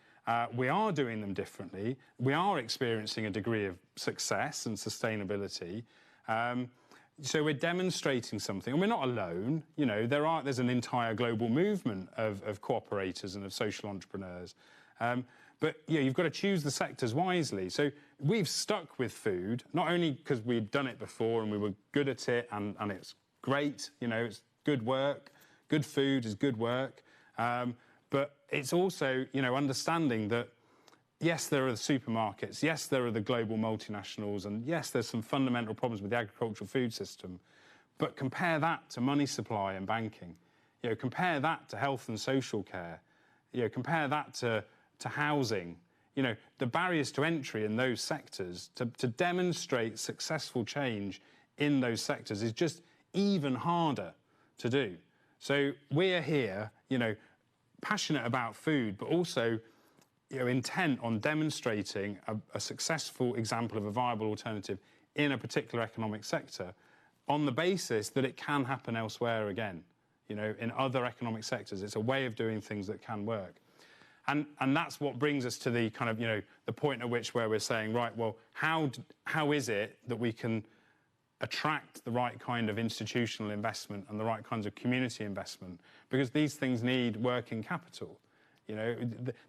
S3: We are doing them differently. We are experiencing a degree of success and sustainability. So we're demonstrating something, and we're not alone. You know, there's an entire global movement of cooperators and of social entrepreneurs. But yeah, you've got to choose the sectors wisely. So we've stuck with food, not only because we'd done it before and we were good at it, and it's great. You know, it's good work. Good food is good work. But it's also, you know, understanding that, yes, there are the supermarkets, yes, there are the global multinationals, and yes, there's some fundamental problems with the agricultural food system. But compare that to money supply and banking. You know, compare that to health and social care. You know, compare that to housing. You know, the barriers to entry in those sectors to demonstrate successful change in those sectors is just even harder to do. So we're here, you know, passionate about food, but also, you know, intent on demonstrating a successful example of a viable alternative in a particular economic sector on the basis that it can happen elsewhere again, you know, in other economic sectors. It's a way of doing things that can work. And that's what brings us to the kind of, you know, the point at which where we're saying, right, well, how is it that we can attract the right kind of institutional investment and the right kinds of community investment? Because these things need working capital. You know,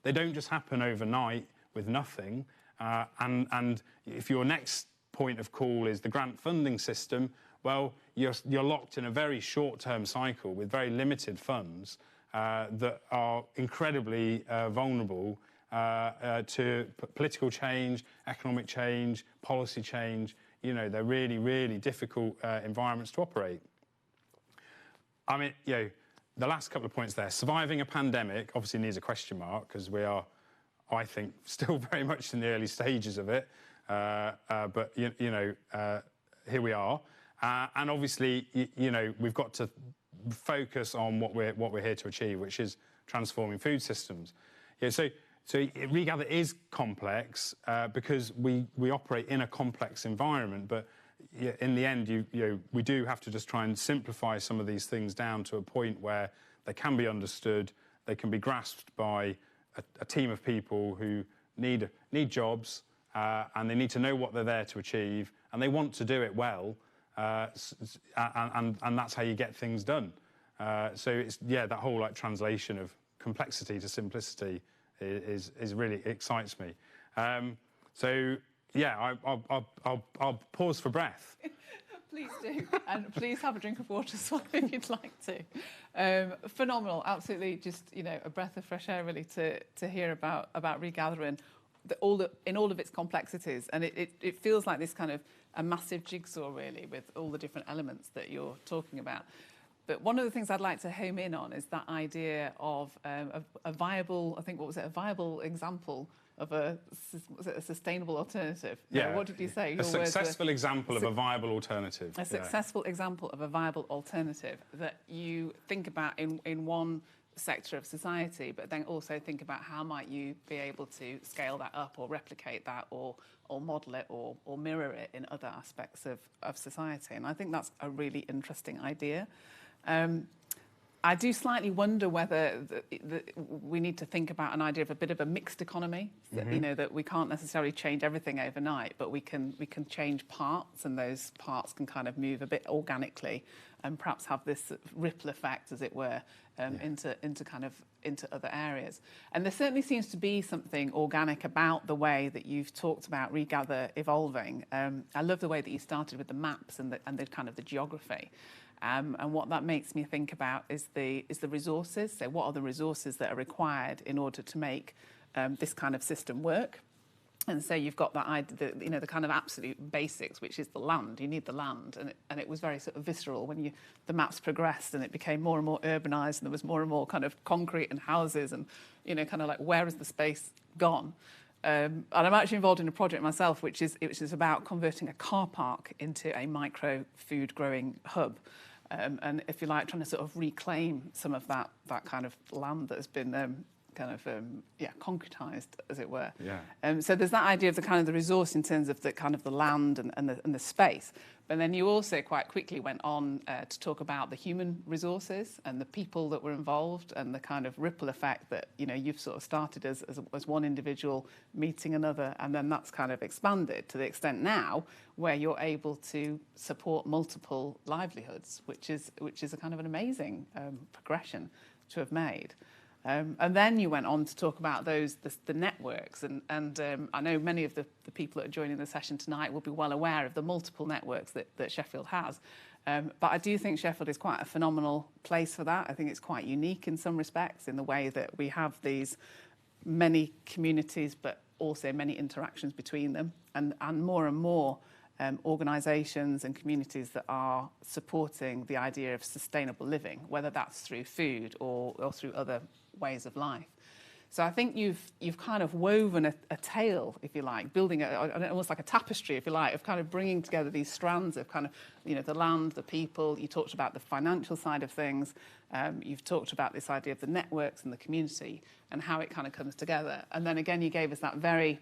S3: they don't just happen overnight with nothing. And if your next point of call is the grant funding system, well, you're locked in a very short-term cycle with very limited funds that are incredibly vulnerable to political change, economic change, policy change. You know, they're really, really difficult environments to operate. I mean, you know, the last couple of points there. Surviving a pandemic obviously needs a question mark because we are, I think, still very much in the early stages of it. But, you know, here we are. And obviously, you know, we've got to focus on what we're here to achieve, which is transforming food systems. Yeah, so Regather is complex because we operate in a complex environment, but in the end, you know, we do have to just try and simplify some of these things down to a point where they can be understood, they can be grasped by a team of people who need jobs, and they need to know what they're there to achieve, and they want to do it well, and that's how you get things done. So it's, yeah, that whole like translation of complexity to simplicity is really excites me. So yeah, I'll pause for breath.
S2: Please do, and please have a drink of water as well if you'd like to. Phenomenal, absolutely, just, you know, a breath of fresh air really to hear about Regather and in all of its complexities, and it feels like this kind of a massive jigsaw really with all the different elements that you're talking about. But one of the things I'd like to home in on is that idea of a viable, I think, what was it, a viable example of a sustainable alternative?
S3: Yeah.
S2: No, what did you say?
S3: A successful example of a viable alternative.
S2: A successful example of a viable alternative that you think about in one sector of society, but then also think about how might you be able to scale that up or replicate that or model it or mirror it in other aspects of society. And I think that's a really interesting idea. I do slightly wonder whether we need to think about an idea of a bit of a mixed economy. Mm-hmm. You know, that we can't necessarily change everything overnight, but we can change parts, and those parts can kind of move a bit organically, and perhaps have this ripple effect, as it were, into other areas. And there certainly seems to be something organic about the way that you've talked about Regather evolving. I love the way that you started with the maps and the kind of the geography. And what that makes me think about is the resources. So what are the resources that are required in order to make this kind of system work? And so you've got that idea, the kind of absolute basics, which is the land. You need the land, and it was very sort of visceral when the maps progressed and it became more and more urbanised, and there was more and more kind of concrete and houses, and kind of like, where is the space gone? And I'm actually involved in a project myself, which is about converting a car park into a micro food growing hub. And if you like, trying to sort of reclaim some of that kind of land that has been concretized, as it were.
S3: Yeah.
S2: So there's that idea of the kind of the resource in terms of the kind of the land and the space. But then you also quite quickly went on to talk about the human resources and the people that were involved and the kind of ripple effect that, you've sort of started as one individual meeting another, and then that's kind of expanded to the extent now where you're able to support multiple livelihoods, which is a kind of an amazing progression to have made. And then you went on to talk about the networks, and I know many of the people that are joining the session tonight will be well aware of the multiple networks that Sheffield has. But I do think Sheffield is quite a phenomenal place for that. I think it's quite unique in some respects in the way that we have these many communities, but also many interactions between them, and more organisations and communities that are supporting the idea of sustainable living, whether that's through food or through other ways of life. So I think you've kind of woven a tale, if you like, building almost like a tapestry, if you like, of kind of bringing together these strands of kind of, the land, the people. You talked about the financial side of things. You've talked about this idea of the networks and the community and how it kind of comes together. And then again, you gave us that very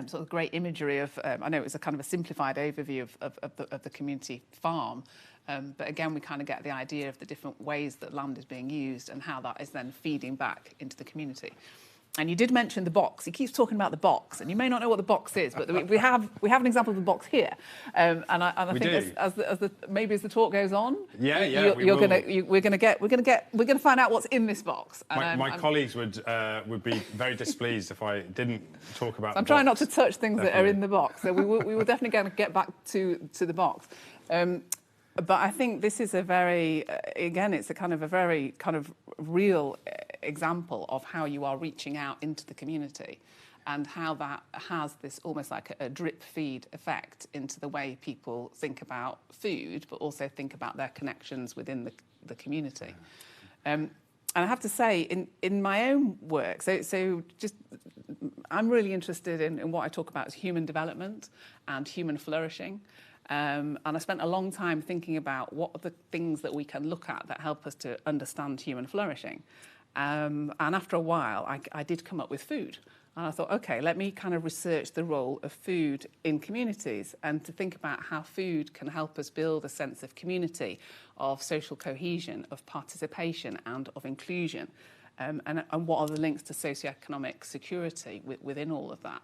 S2: sort of great imagery of, I know it was a kind of a simplified overview of the community farm, but again, we kind of get the idea of the different ways that land is being used and how that is then feeding back into the community. And you did mention the box. He keeps talking about the box, and you may not know what the box is, but we have an example of the box here. And I think as the talk goes on, we're going to find out what's in this box.
S3: My colleagues would be very displeased if I didn't talk about.
S2: I'm trying not to touch things that are in the box, so we will definitely going to get back to the box. But I think this is it's a kind of a very kind of real example of how you are reaching out into the community and how that has this almost like a drip feed effect into the way people think about food, but also think about their connections within the community. And I have to say, in my own work, so just I'm really interested in what I talk about as human development and human flourishing. And I spent a long time thinking about what are the things that we can look at that help us to understand human flourishing. And after a while, I did come up with food. And I thought, OK, let me kind of research the role of food in communities and to think about how food can help us build a sense of community, of social cohesion, of participation and of inclusion. And what are the links to socioeconomic security within all of that.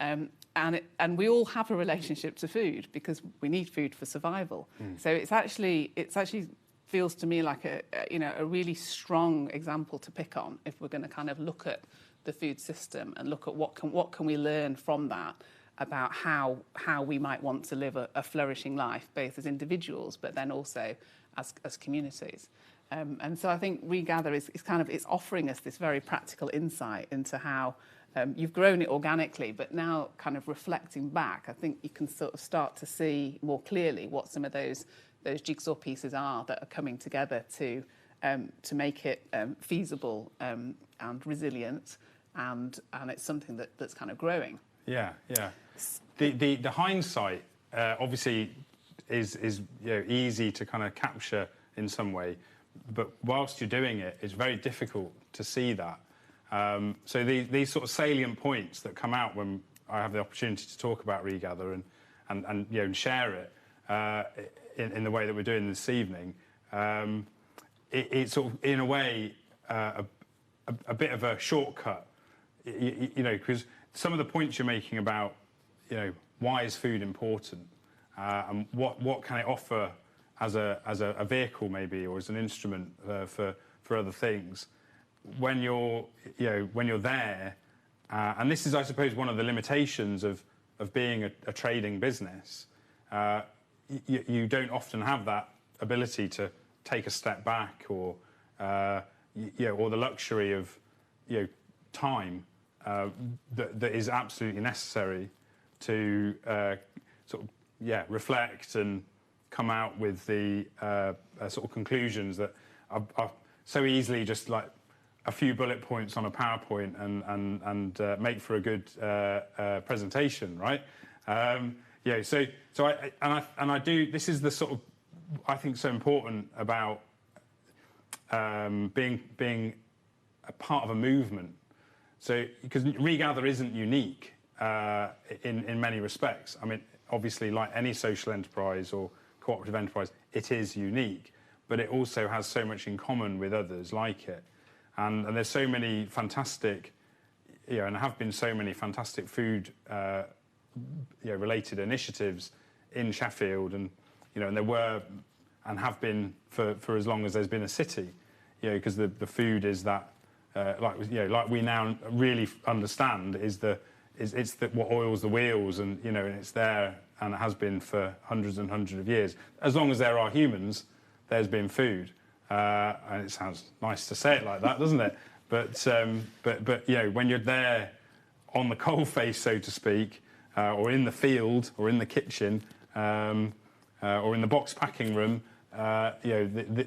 S2: And we all have a relationship to food because we need food for survival. So it's actually feels to me like a really strong example to pick on if we're going to kind of look at the food system and look at what can we learn from that about how we might want to live a flourishing life, both as individuals but then also as communities. And so I think Regather is it's offering us this very practical insight into how you've grown it organically, but now kind of reflecting back, I think you can sort of start to see more clearly what some of those jigsaw pieces are that are coming together to make it feasible and resilient, and it's something that's kind of growing.
S3: Yeah. The hindsight obviously is easy to kind of capture in some way, but whilst you're doing it, it's very difficult to see that. So these sort of salient points that come out when I have the opportunity to talk about Regather and share it in the way that we're doing this evening, it's sort of in a way a bit of a shortcut, because some of the points you're making about why is food important and what can it offer as a vehicle maybe or as an instrument for other things. When you're there, and this is, I suppose, one of the limitations of being a trading business. You don't often have that ability to take a step back, or the luxury of time that is absolutely necessary to reflect and come out with the sort of conclusions that are so easily just like a few bullet points on a PowerPoint and make for a good presentation, right? I do. This is the sort of, I think, so important about being a part of a movement. So because Regather isn't unique in many respects. I mean, obviously, like any social enterprise or cooperative enterprise, it is unique, but it also has so much in common with others like it. And there's so many fantastic, and have been so many fantastic food related initiatives in Sheffield, and and there were and have been for as long as there's been a city, because the food is that like we now really understand is what oils the wheels, and and it's there, and it has been for hundreds and hundreds of years. As long as there are humans, there's been food. And it sounds nice to say it like that, doesn't it? But when you're there on the coalface, so to speak, or in the field, or in the kitchen, or in the box packing room,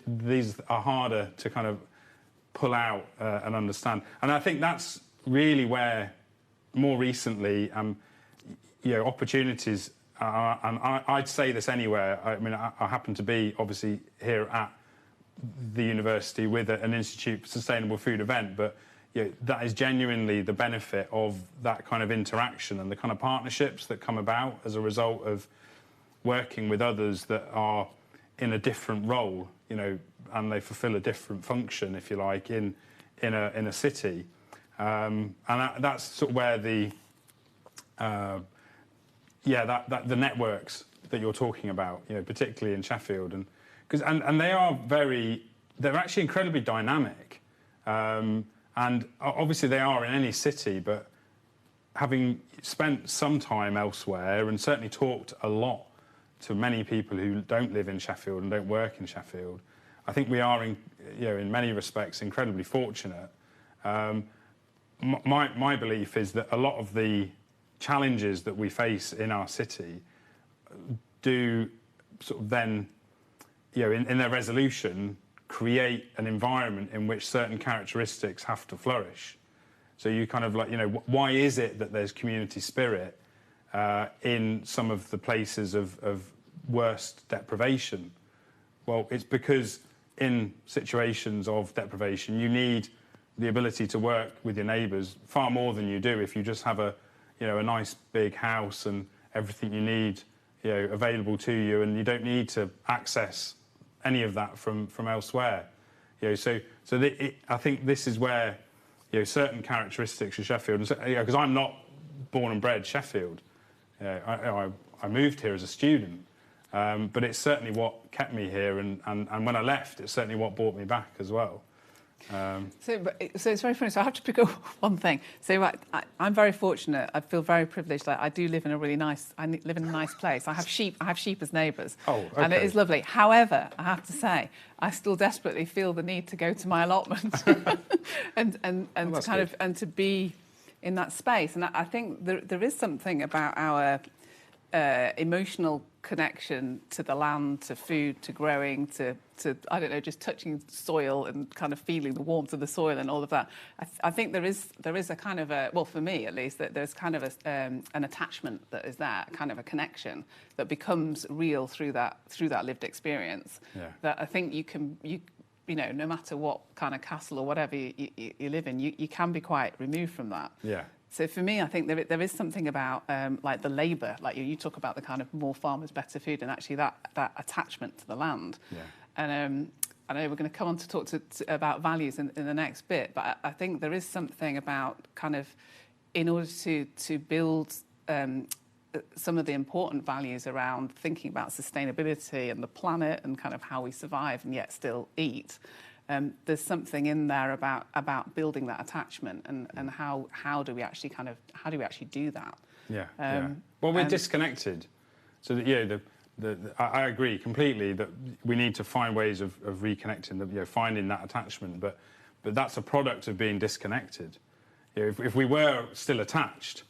S3: these are harder to kind of pull out and understand. And I think that's really where, more recently, opportunities. And I'd say this anywhere. I mean, I happen to be obviously here at the university with an Institute for Sustainable Food event, but that is genuinely the benefit of that kind of interaction and the kind of partnerships that come about as a result of working with others that are in a different role, and they fulfil a different function, if you like, in a city, and that's sort of where the the networks that you're talking about, particularly in Sheffield, and they're actually incredibly dynamic, and obviously they are in any city, but having spent some time elsewhere and certainly talked a lot to many people who don't live in Sheffield and don't work in Sheffield, I think we are in many respects incredibly fortunate. My belief is that a lot of the challenges that we face in our city do sort of then, in their resolution, create an environment in which certain characteristics have to flourish. So you kind of like, why is it that there's community spirit in some of the places of worst deprivation? Well, it's because in situations of deprivation, you need the ability to work with your neighbours far more than you do if you just have a nice big house and everything you need, available to you, and you don't need to access any of that from elsewhere. I think this is where certain characteristics of Sheffield, because I'm not born and bred Sheffield. I moved here as a student, but it's certainly what kept me here, and when I left, it's certainly what brought me back as well.
S2: So it's very funny. So I have to pick up one thing. So I'm very fortunate. I feel very privileged. I do live in a really nice. I live in a nice place. I have sheep. I have sheep as neighbours.
S3: Oh, okay.
S2: And it is lovely. However, I have to say, I still desperately feel the need to go to my allotment and to kind of and to be in that space. And I think there is something about our emotional connection to the land, to food, to growing, to I don't know, just touching soil and kind of feeling the warmth of the soil and all of that. I think there is a kind of a, well, for me at least, that there's kind of an attachment that is there, kind of a connection that becomes real through that lived experience.
S3: Yeah.
S2: That I think you no matter what kind of castle or whatever you live in, you can be quite removed from that.
S3: Yeah.
S2: So for me, I think there is something about like the labour, like you talk about the kind of more farmers, better food, and actually that attachment to the land.
S3: Yeah.
S2: And I know we're going to come on to talk about values in the next bit, but I think there is something about kind of, in order to build some of the important values around thinking about sustainability and the planet and kind of how we survive and yet still eat. There's something in there about building that attachment and how do we actually do that?
S3: Yeah. Well, we're disconnected, so that I agree completely that we need to find ways of reconnecting, finding that attachment. But that's a product of being disconnected. if we were still attached,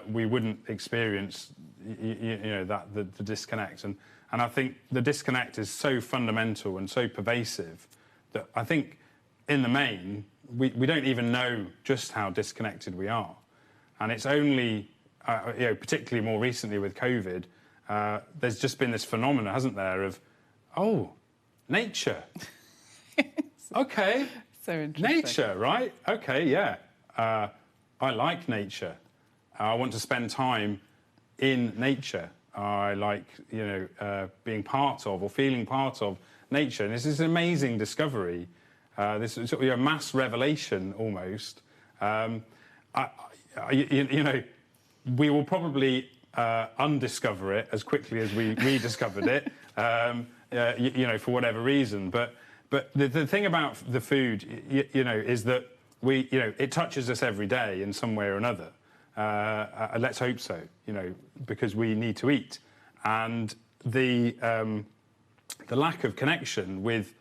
S3: we wouldn't experience the disconnect. And I think the disconnect is so fundamental and so pervasive that I think in the main we don't even know just how disconnected we are. And it's only particularly more recently with COVID, there's just been this phenomena, hasn't there, of nature. Okay.
S2: So interesting.
S3: Nature, right? Okay, yeah. I like nature. I want to spend time in nature. I like, being part of or feeling part of nature. And this is an amazing discovery. This is sort of a mass revelation almost. We will probably undiscover it as quickly as we rediscovered it, for whatever reason. But the thing about the food, is that it touches us every day in some way or another. Let's hope so, because we need to eat. And the lack of connection with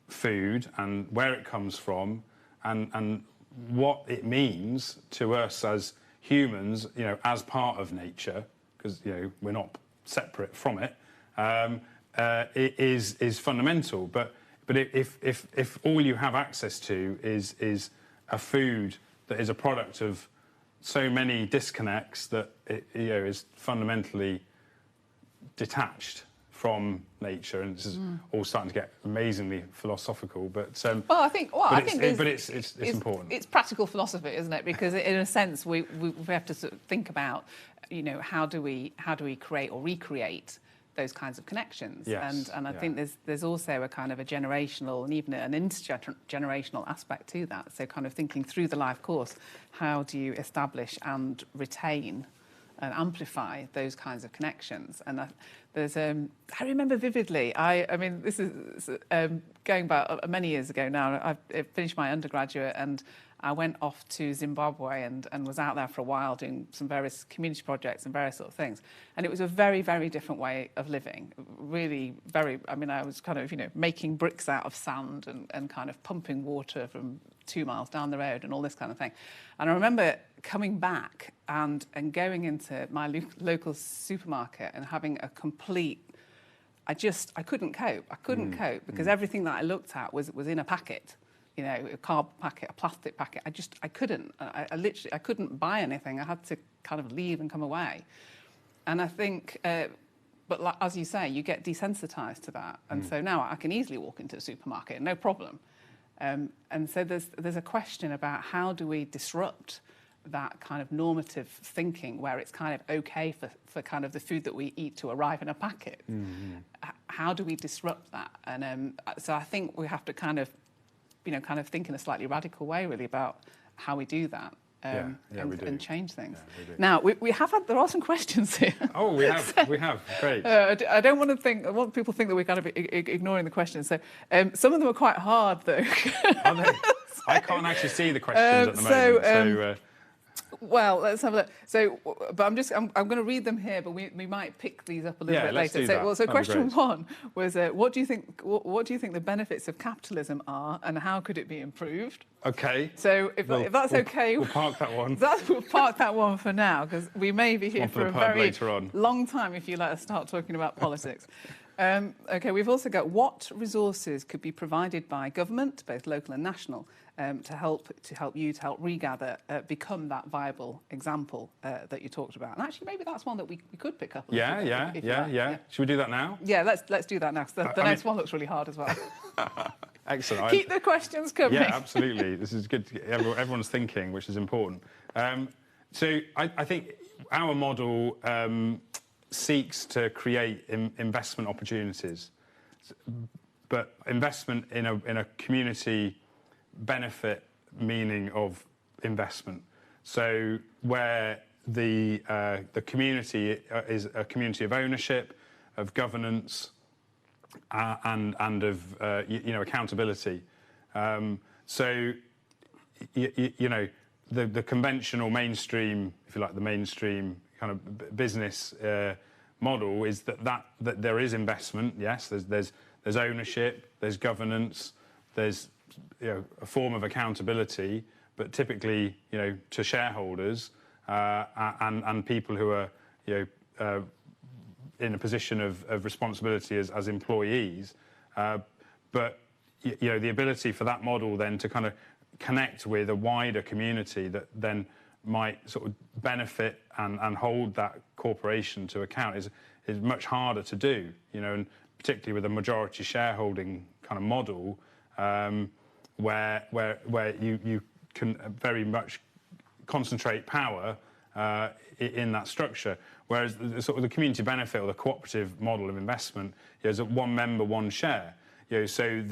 S3: food and where it comes from and what it means to us as humans, as part of nature, because, we're not separate from it, it is fundamental. But if all you have access to is a food that is a product of so many disconnects that it is fundamentally detached from nature, and this is all starting to get amazingly philosophical. But
S2: I think
S3: it's important.
S2: It's practical philosophy, isn't it? Because in a sense, we have to sort of think about, how do we create or recreate those kinds of connections.
S3: Yes,
S2: and I think there's also a kind of a generational and even an intergenerational aspect to that. So kind of thinking through the life course, how do you establish and retain and amplify those kinds of connections? And I remember vividly, I mean, this is going back many years ago now. I finished my undergraduate and I went off to Zimbabwe and was out there for a while doing some various community projects and various sort of things. And it was a very, very different way of living. Really very, I was kind of, making bricks out of sand and kind of pumping water from 2 miles down the road and all this kind of thing. And I remember coming back and going into my local supermarket and having a complete, I couldn't cope. I couldn't cope because everything that I looked at was in a packet. A carb packet, a plastic packet. I couldn't. I literally couldn't buy anything. I had to kind of leave and come away. And I think, but as you say, you get desensitized to that. And so now I can easily walk into a supermarket, no problem. And so there's a question about how do we disrupt that kind of normative thinking where it's kind of okay for kind of the food that we eat to arrive in a packet. How do we disrupt that? And so I think we have to kind of think in a slightly radical way, really, about how we do that and change things.
S3: Yeah, we do.
S2: Now, there are some questions here.
S3: Oh, we have, great.
S2: I don't want people to think that we're kind of ignoring the questions. So some of them are quite hard, though.
S3: Are they? I can't actually see the questions at the moment.
S2: Well, let's have a look. So, but I'm going to read them here, but we might pick these up a little bit
S3: let's
S2: later.
S3: do that.
S2: So
S3: That'd
S2: question
S3: be great.
S2: one was, what do you think the benefits of capitalism are, and how could it be improved?
S3: Okay.
S2: So if that's okay,
S3: we'll park that one.
S2: We'll park that one for now, because we may be here for a very
S3: later on.
S2: long time if you let us start talking about politics. Okay, we've also got what resources could be provided by government, both local and national, to help regather, become that viable example that you talked about. And actually, maybe that's one that we could pick up.
S3: Yeah. Should we do that now?
S2: Yeah, let's do that now. The next one looks really hard as well.
S3: Excellent.
S2: Keep the questions coming.
S3: Yeah, absolutely. This is good. Everyone's thinking, which is important. So I think our model seeks to create investment opportunities, but investment in a community benefit meaning of investment. So where the community is a community of ownership, of governance, and of accountability. So the conventional mainstream, if you like, the mainstream kind of business model is that there is investment. Yes, there's ownership, there's governance, there's a form of accountability, but typically, to shareholders and people who are, in a position of responsibility as employees. But the ability for that model then to kind of connect with a wider community that then might sort of benefit and hold that corporation to account is much harder to do, and particularly with a majority shareholding kind of model, where you can very much concentrate power in that structure. Whereas the sort of the community benefit or the cooperative model of investment is a one member, one share. So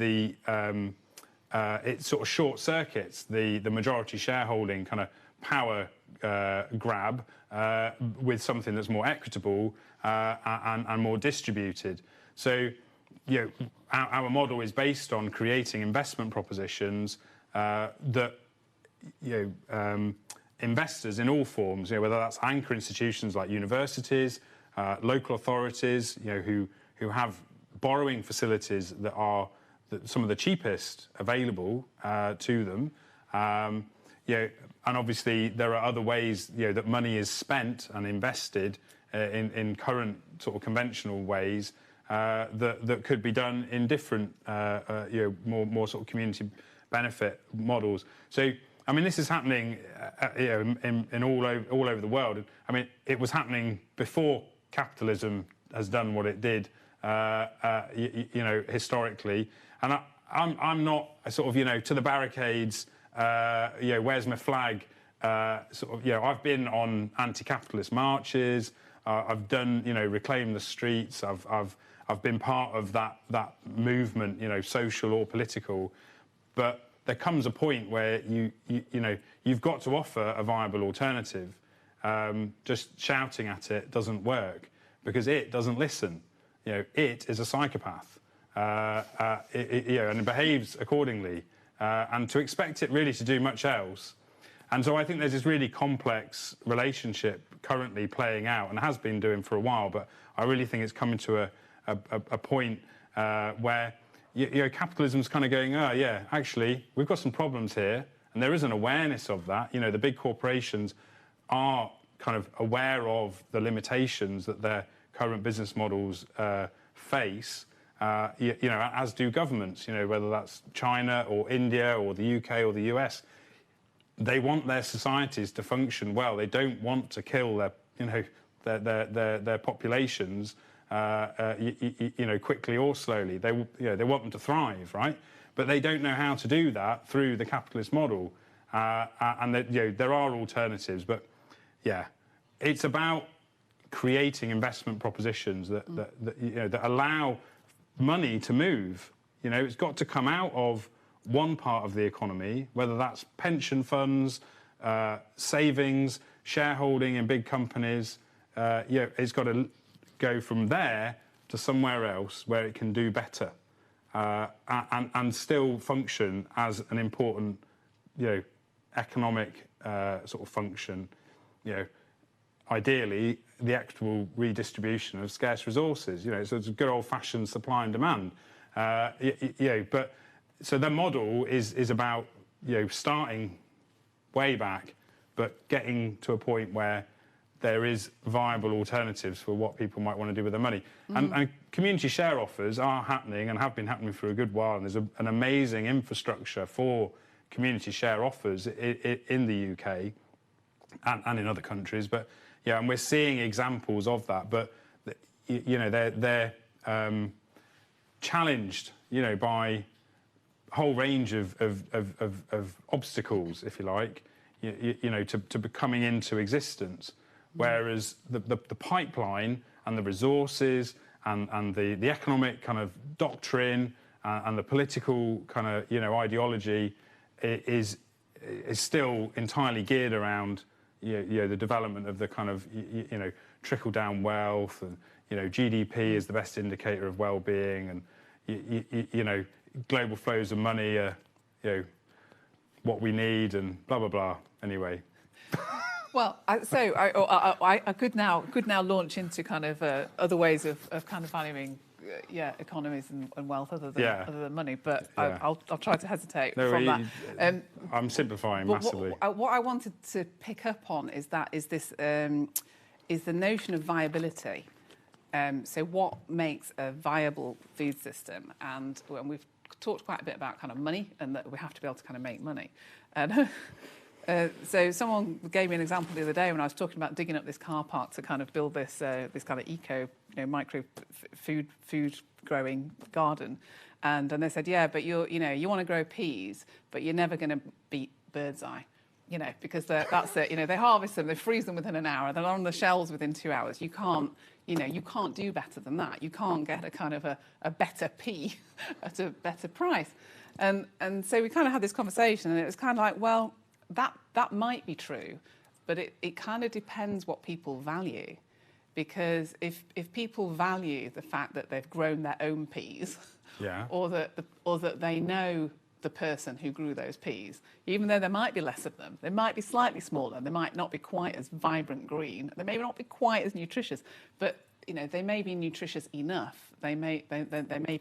S3: it sort of short circuits the majority shareholding kind of power grab with something that's more equitable and more distributed. So our model is based on creating investment propositions that investors in all forms, whether that's anchor institutions like universities, local authorities, who have borrowing facilities that are some of the cheapest available to them. And obviously there are other ways that money is spent and invested in current sort of conventional ways that could be done in different more sort of community benefit models. So I mean, this is happening in all over the world. I mean, it was happening before capitalism has done what it did historically. And I'm not sort of to the barricades. Where's my flag? I've been on anti-capitalist marches. I've done reclaim the streets. I've been part of that movement, social or political. But there comes a point where you've got to offer a viable alternative. Just shouting at it doesn't work because it doesn't listen. It is a psychopath, and it behaves accordingly. And to expect it really to do much else. And so I think there's this really complex relationship currently playing out and has been doing for a while. But I really think it's coming to a point where capitalism's kind of going, oh, yeah, actually, we've got some problems here. And there is an awareness of that. The big corporations are kind of aware of the limitations that their current business models face. As do governments, whether that's China or India or the UK or the US. They want their societies to function well. They don't want to kill their populations, quickly or slowly. They want them to thrive, right? But they don't know how to do that through the capitalist model. And there are alternatives, but yeah, it's about creating investment propositions that allow money to move. It's got to come out of one part of the economy, whether that's pension funds, savings, shareholding in big companies. It's got to go from there to somewhere else where it can do better and still function as an important, economic sort of function. Ideally, the equitable redistribution of scarce resources. So it's a good old-fashioned supply and demand. But so the model is about starting way back, but getting to a point where there is viable alternatives for what people might want to do with their money. And community share offers are happening and have been happening for a good while. And there's an amazing infrastructure for community share offers in the UK and in other countries. But yeah, and we're seeing examples of that. But they're challenged, by a whole range of obstacles, if you like, to coming into existence. Whereas the pipeline and the resources and the economic kind of doctrine and the political kind of ideology is still entirely geared around the development of the kind of trickle down wealth, and GDP is the best indicator of well-being, and global flows of money are what we need, and blah blah blah. Anyway.
S2: Well, I could now launch into kind of other ways of kind of valuing economies and wealth other than
S3: Yeah.
S2: money. But
S3: Yeah.
S2: I'll try to hesitate
S3: No,
S2: from
S3: you-
S2: that.
S3: I'm simplifying
S2: But
S3: massively.
S2: what I wanted to pick up on is the notion of viability. So what makes a viable food system? And we've talked quite a bit about kind of money and that we have to be able to kind of make money. And so someone gave me an example the other day when I was talking about digging up this car park to kind of build this kind of eco, micro food growing garden. And they said, yeah, but you want to grow peas, but you're never going to beat Bird's Eye. Because that's it. They harvest them, they freeze them within an hour, they're on the shelves within 2 hours. You can't do better than that. You can't get a kind of a better pea at a better price. And so we kind of had this conversation, and it was kind of like, well, that might be true, but it kind of depends what people value. Because if people value the fact that they've grown their own peas,
S3: Yeah.
S2: or that they know the person who grew those peas, even though there might be less of them, they might be slightly smaller, they might not be quite as vibrant green, they may not be quite as nutritious, but they may be nutritious enough, they may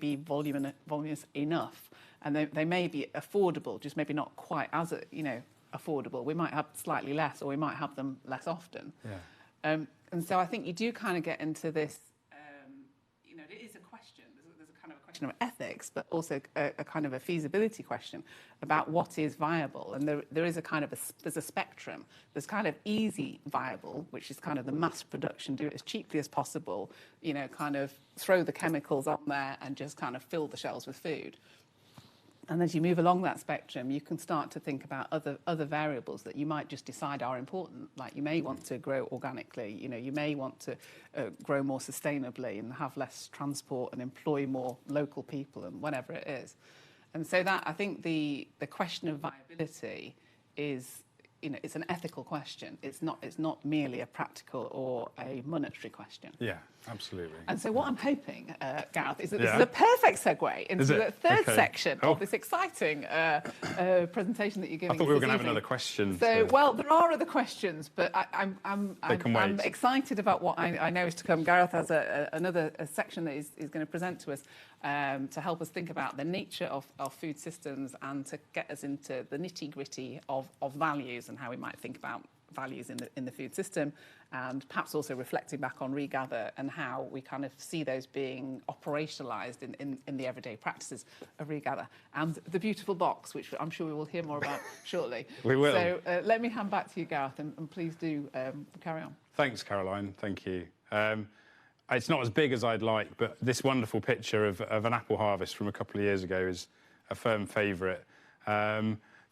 S2: be voluminous enough, and they may be affordable, just maybe not quite as affordable. We might have slightly less, or we might have them less often.
S3: Yeah.
S2: And so I think you do kind of get into this. It is a question. There's a kind of a question of ethics, but also a kind of a feasibility question about what is viable. And there is a kind of there's a spectrum. There's kind of easy viable, which is kind of the mass production, do it as cheaply as possible, kind of throw the chemicals on there and just kind of fill the shelves with food. And as you move along that spectrum, you can start to think about other variables that you might just decide are important. Like you may want to grow organically, you may want to grow more sustainably and have less transport and employ more local people and whatever it is. And so that, I think the question of viability is, it's an ethical question. It's not merely a practical or a monetary question.
S3: Yeah, absolutely.
S2: And so what I'm hoping, Gareth, is that this
S3: Yeah.
S2: is a perfect segue into
S3: Is it?
S2: the third
S3: Okay.
S2: section
S3: Oh.
S2: of this exciting presentation that you're giving
S3: I thought we
S2: us
S3: were going
S2: this
S3: to have
S2: evening.
S3: another question.
S2: So, well, there are other questions, but
S3: They can
S2: I'm
S3: wait.
S2: excited about what I know is to come. Gareth has another section that is going to present to us to help us think about the nature of food systems and to get us into the nitty-gritty of values and how we might think about values in the food system, and perhaps also reflecting back on Regather and how we kind of see those being operationalised in the everyday practices of Regather, and the beautiful box, which I'm sure we will hear more about shortly.
S3: We will.
S2: So let me hand back to you, Gareth, and please do carry on.
S3: Thanks, Caroline. Thank you. It's not as big as I'd like, but this wonderful picture of an apple harvest from a couple of years ago is a firm favourite.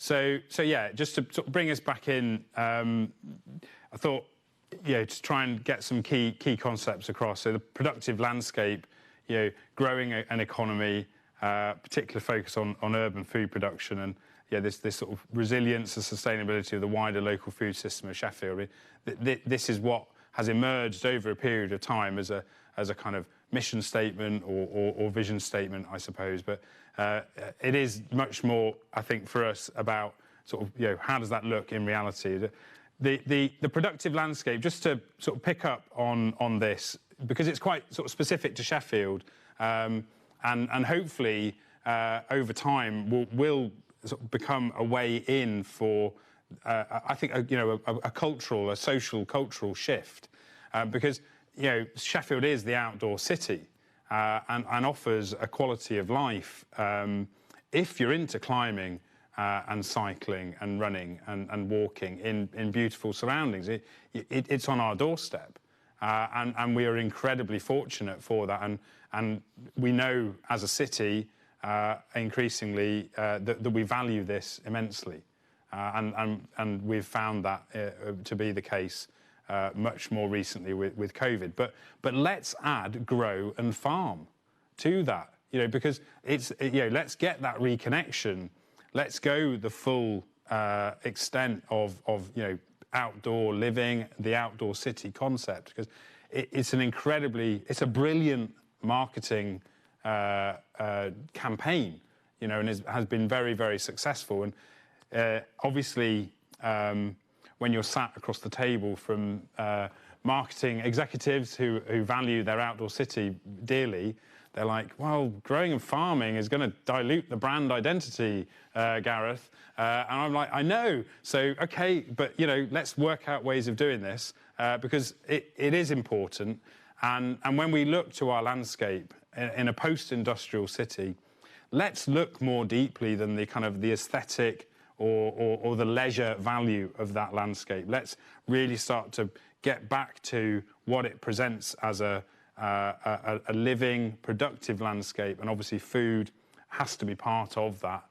S3: So yeah, just to sort of bring us back in, I thought, to try and get some key concepts across. So the productive landscape, growing an economy, particular focus on urban food production, and this sort of resilience and sustainability of the wider local food system of Sheffield. This is what has emerged over a period of time as a kind of mission statement or vision statement, I suppose. But it is much more, I think, for us about sort of, how does that look in reality? The productive landscape, just to sort of pick up on this, because it's quite sort of specific to Sheffield, and hopefully over time will sort of become a way in for, I think, a social cultural shift, because Sheffield is the outdoor city and offers a quality of life if you're into climbing and cycling and running and walking in beautiful surroundings. It's on our doorstep, and we are incredibly fortunate for that. And we know as a city increasingly that we value this immensely, and we've found that to be the case much more recently with COVID. But let's add grow and farm to that, because it's let's get that reconnection. Let's go the full extent of outdoor living, the outdoor city concept, because it's a brilliant marketing campaign, and has been very, very successful. And obviously, when you're sat across the table from marketing executives who value their outdoor city dearly, they're like, well, growing and farming is going to dilute the brand identity, Gareth. And I'm like, I know. So, okay, but, let's work out ways of doing this because it is important. And when we look to our landscape in a post-industrial city, let's look more deeply than the kind of the aesthetic or the leisure value of that landscape. Let's really start to get back to what it presents as a living, productive landscape, and obviously food has to be part of that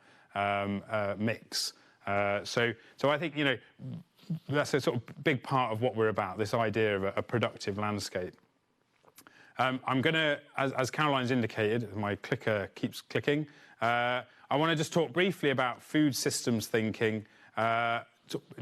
S3: mix. So I think that's a sort of big part of what we're about. This idea of a productive landscape. I'm going to, as Caroline's indicated, my clicker keeps clicking. I want to just talk briefly about food systems thinking,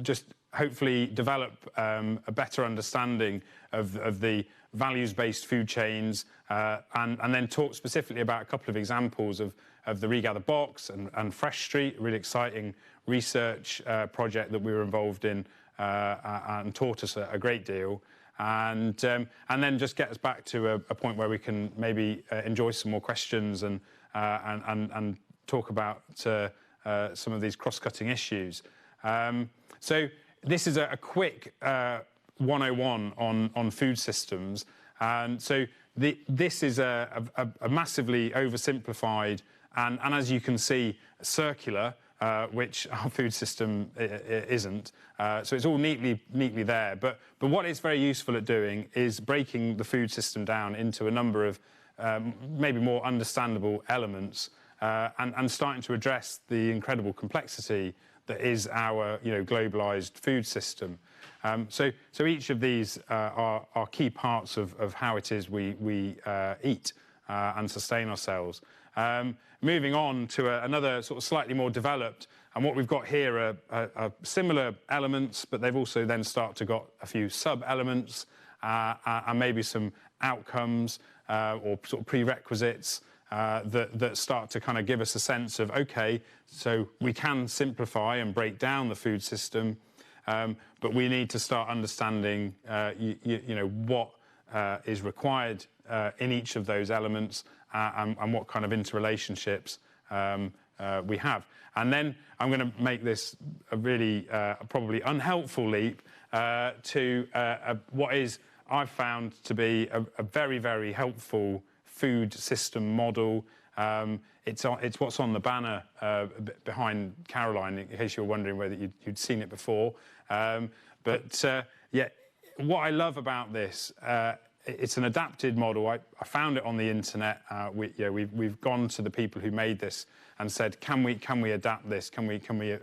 S3: just hopefully develop a better understanding of the values-based food chains, and then talk specifically about a couple of examples of the Regather Box and Fresh Street, a really exciting research project that we were involved in and taught us a great deal. And then just get us back to a point where we can maybe enjoy some more questions and talk about some of these cross-cutting issues. So this is a quick 101 on food systems, and so this is a massively oversimplified and as you can see, circular. Which our food system isn't. So it's all neatly there. But what it's very useful at doing is breaking the food system down into a number of maybe more understandable elements and starting to address the incredible complexity that is our globalized food system. So each of these are key parts of how it is we eat and sustain ourselves. Moving on to another sort of slightly more developed, and what we've got here are similar elements, but they've also then got a few sub-elements and maybe some outcomes or sort of prerequisites that start to kind of give us a sense of, okay, so we can simplify and break down the food system, but we need to start understanding, what is required in each of those elements and what kind of interrelationships we have. And then I'm going to make this a really probably unhelpful leap to what is, I've found to be a very, very helpful food system model. It's what's on the banner behind Caroline, in case you're wondering whether you'd seen it before. Yeah, what I love about this, it's an adapted model. I found it on the internet. We've gone to the people who made this and said, can we adapt this? Can we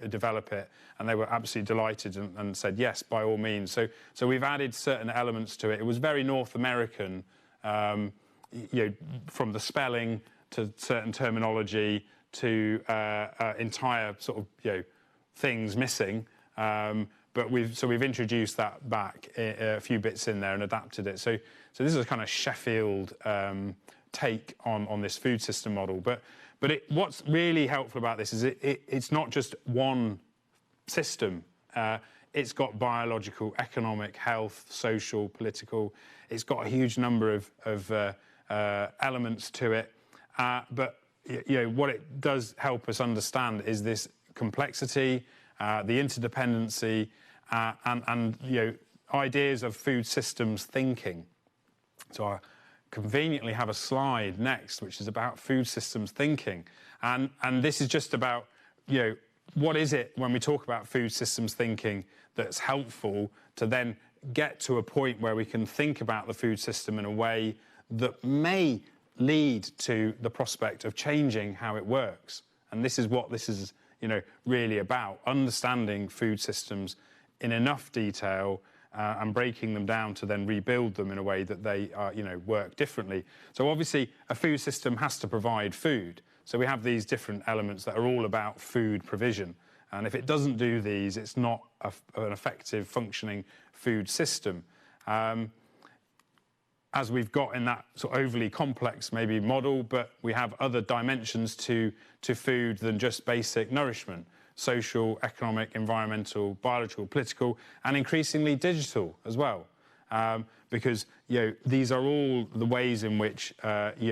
S3: develop it? And they were absolutely delighted and said yes, by all means. So we've added certain elements to it. It was very North American, from the spelling to certain terminology to entire sort of things missing. But we've introduced that back, a few bits in there, and adapted it. So this is a kind of Sheffield take on this food system model. But what's really helpful about this is it's not just one system. It's got biological, economic, health, social, political. It's got a huge number of elements to it. But what it does help us understand is this complexity, the interdependency, and ideas of food systems thinking. So I conveniently have a slide next, which is about food systems thinking, and this is just about what is it when we talk about food systems thinking that's helpful to then get to a point where we can think about the food system in a way that may lead to the prospect of changing how it works. And this is what this is really about, understanding food systems in enough detail and breaking them down to then rebuild them in a way that they work differently. So obviously a food system has to provide food. So we have these different elements that are all about food provision. And if it doesn't do these, it's not an effective functioning food system. As we've got in that sort of overly complex maybe model, but we have other dimensions to food than just basic nourishment: social, economic, environmental, biological, political, and increasingly digital as well. because these are all the ways in which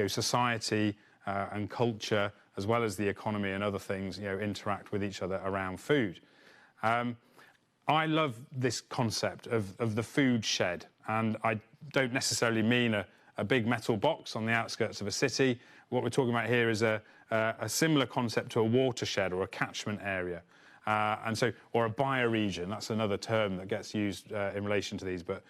S3: society and culture, as well as the economy and other things, interact with each other around food. I love this concept of the food shed, and I don't necessarily mean a big metal box on the outskirts of a city. What we're talking about here is a similar concept to a watershed or a catchment area. Or a bioregion, that's another term that gets used in relation to these, but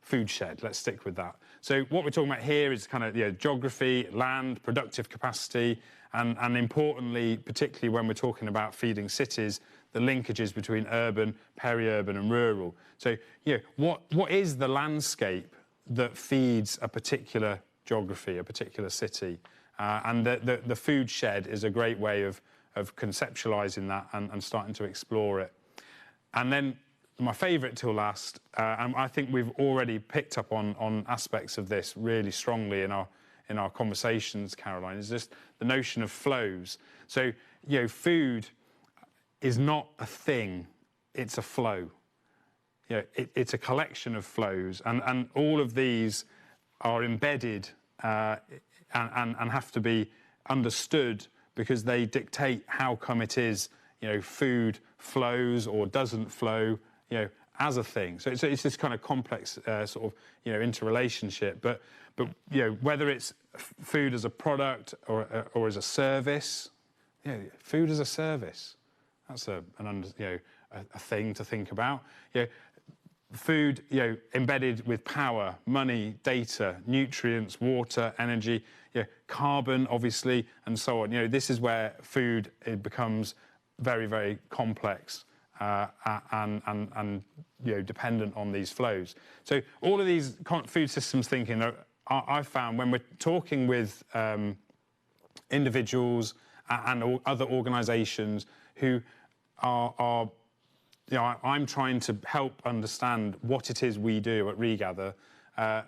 S3: food shed, let's stick with that. So what we're talking about here is kind of geography, land, productive capacity, and importantly, particularly when we're talking about feeding cities, the linkages between urban, peri-urban and rural. So what is the landscape that feeds a particular geography, a particular city? And the food shed is a great way of conceptualising that and starting to explore it. And then my favourite till last, and I think we've already picked up on aspects of this really strongly in our conversations, Caroline, is just the notion of flows. So, food is not a thing, it's a flow. It's a collection of flows, and all of these are embedded and have to be understood because they dictate how come it is, food flows or doesn't flow, as a thing. So it's this kind of complex sort of, interrelationship. But whether it's food as a product or as a service, food as a service, that's a thing to think about. Food, embedded with power, money, data, nutrients, water, energy, carbon, obviously, and so on. This is where food becomes very, very complex and dependent on these flows. So all of these food systems thinking, I've found when we're talking with individuals and other organisations who are I'm trying to help understand what it is we do at Regather. I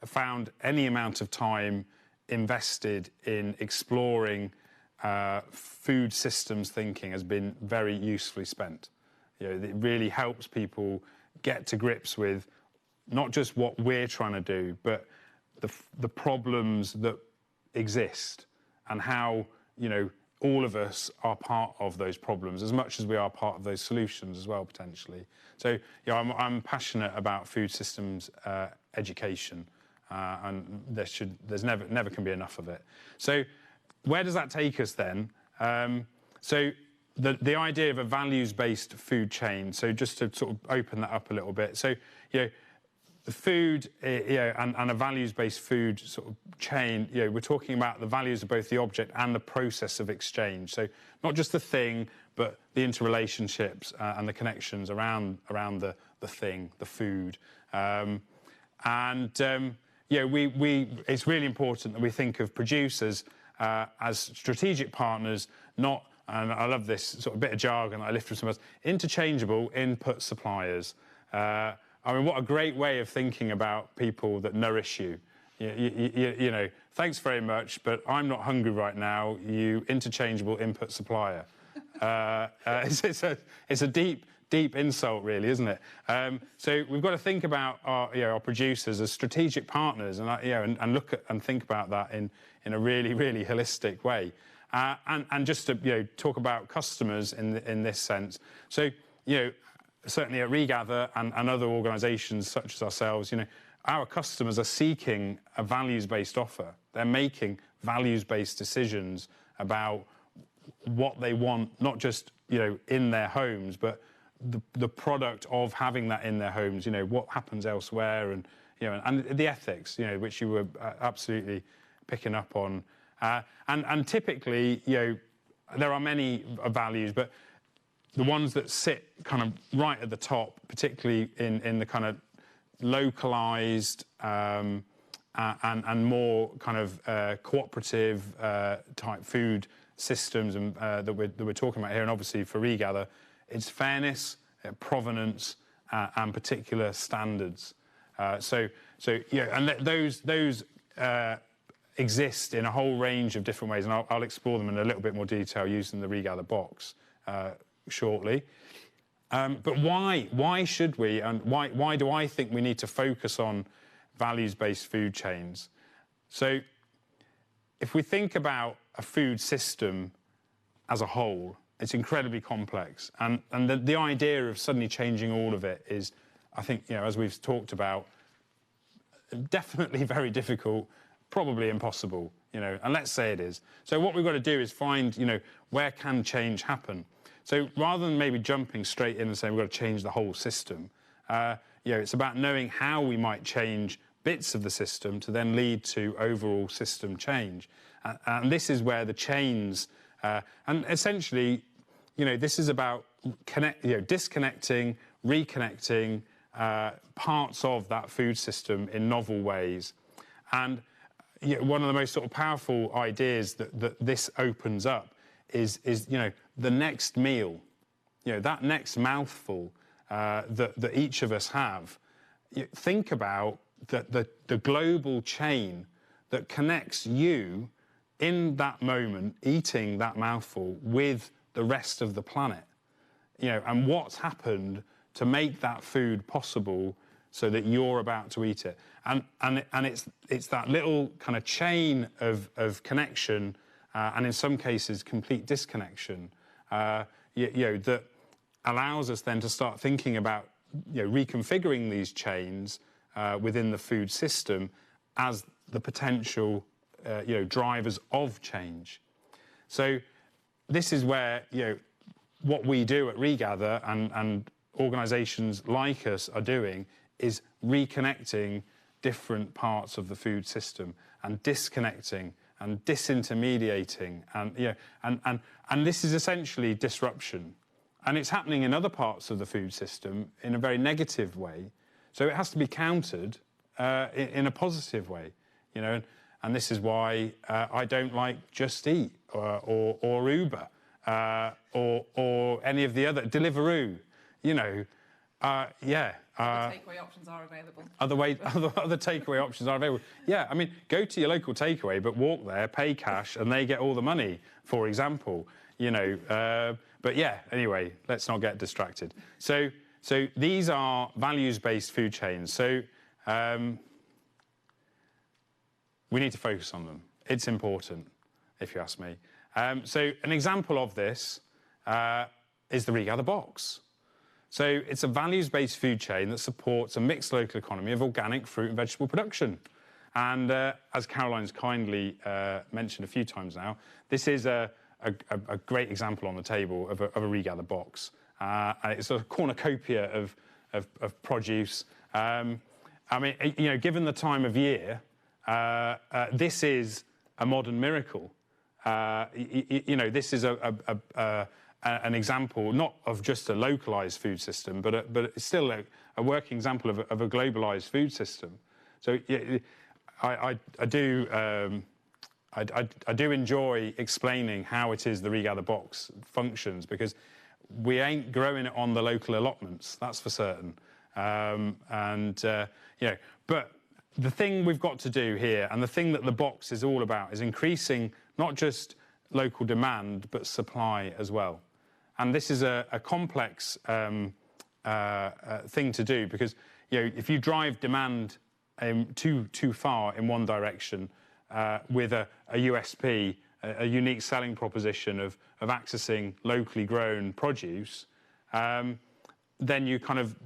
S3: found any amount of time invested in exploring food systems thinking has been very usefully spent. It really helps people get to grips with not just what we're trying to do, but the problems that exist and how, all of us are part of those problems as much as we are part of those solutions as well, potentially. So, I'm passionate about food systems education, and there's never can be enough of it. So, where does that take us then? So, the idea of a values-based food chain. So, just to sort of open that up a little bit. So, the food, and a values-based food sort of chain, we're talking about the values of both the object and the process of exchange. So not just the thing, but the interrelationships and the connections around the thing, the food. It's really important that we think of producers as strategic partners, not, and I love this sort of bit of jargon that I lift from some of us, interchangeable input suppliers. What a great way of thinking about people that nourish you. Thanks very much, but I'm not hungry right now, you interchangeable input supplier. It's a deep insult, really, isn't it? So we've got to think about our producers as strategic partners and look at and think about that in a really, really holistic way. And just to talk about customers in this sense. So, certainly at Regather and other organisations such as ourselves, our customers are seeking a values-based offer. They're making values-based decisions about what they want, not just in their homes, but the product of having that in their homes. What happens elsewhere, and and the ethics, which you were absolutely picking up on. And typically, there are many values, but the ones that sit kind of right at the top, particularly in the kind of localised and more kind of cooperative type food systems that we're talking about here, and obviously for Regather, it's fairness, provenance, and particular standards. And those exist in a whole range of different ways, and I'll explore them in a little bit more detail using the Regather box shortly. But why should we, and why do I think we need to focus on values-based food chains? So if we think about a food system as a whole, it's incredibly complex. And the idea of suddenly changing all of it is, I think, as we've talked about, definitely very difficult, probably impossible, and let's say it is. So what we've got to do is find, where can change happen? So rather than maybe jumping straight in and saying we've got to change the whole system, it's about knowing how we might change bits of the system to then lead to overall system change. And this is where the chains, and essentially, this is about disconnecting, reconnecting parts of that food system in novel ways. And one of the most sort of powerful ideas that this opens up is the next meal, that next mouthful that each of us have. Think about the global chain that connects you in that moment, eating that mouthful, with the rest of the planet, and what's happened to make that food possible so that you're about to eat it. And it's that little kind of chain of connection, and in some cases complete disconnection, that allows us then to start thinking about reconfiguring these chains within the food system as the potential drivers of change. So this is where what we do at Regather and organisations like us are doing is reconnecting different parts of the food system and disconnecting and disintermediating, and this is essentially disruption, and it's happening in other parts of the food system in a very negative way. So it has to be countered in a positive way, and this is why I don't like Just Eat or Uber or any of the other Deliveroo,
S2: takeaway options are available.
S3: Other takeaway options are available. Yeah, I mean, go to your local takeaway, but walk there, pay cash, and they get all the money, for example. But yeah, anyway, let's not get distracted. So these are values-based food chains. So we need to focus on them. It's important, if you ask me. So an example of this is the Regather box. So it's a values-based food chain that supports a mixed local economy of organic fruit and vegetable production. And as Caroline's kindly mentioned a few times now, this is a great example on the table of a Regather box. And it's a cornucopia of produce. I mean, given the time of year, this is a modern miracle. This is an example not of just a localised food system, but it's still a working example of a globalised food system. So I do enjoy explaining how it is the Regather box functions, because we ain't growing it on the local allotments, that's for certain. But the thing we've got to do here, and the thing that the box is all about, is increasing not just local demand, but supply as well. And this is a complex thing to do, because if you drive demand too far in one direction with a USP, a unique selling proposition of accessing locally grown produce, then you kind of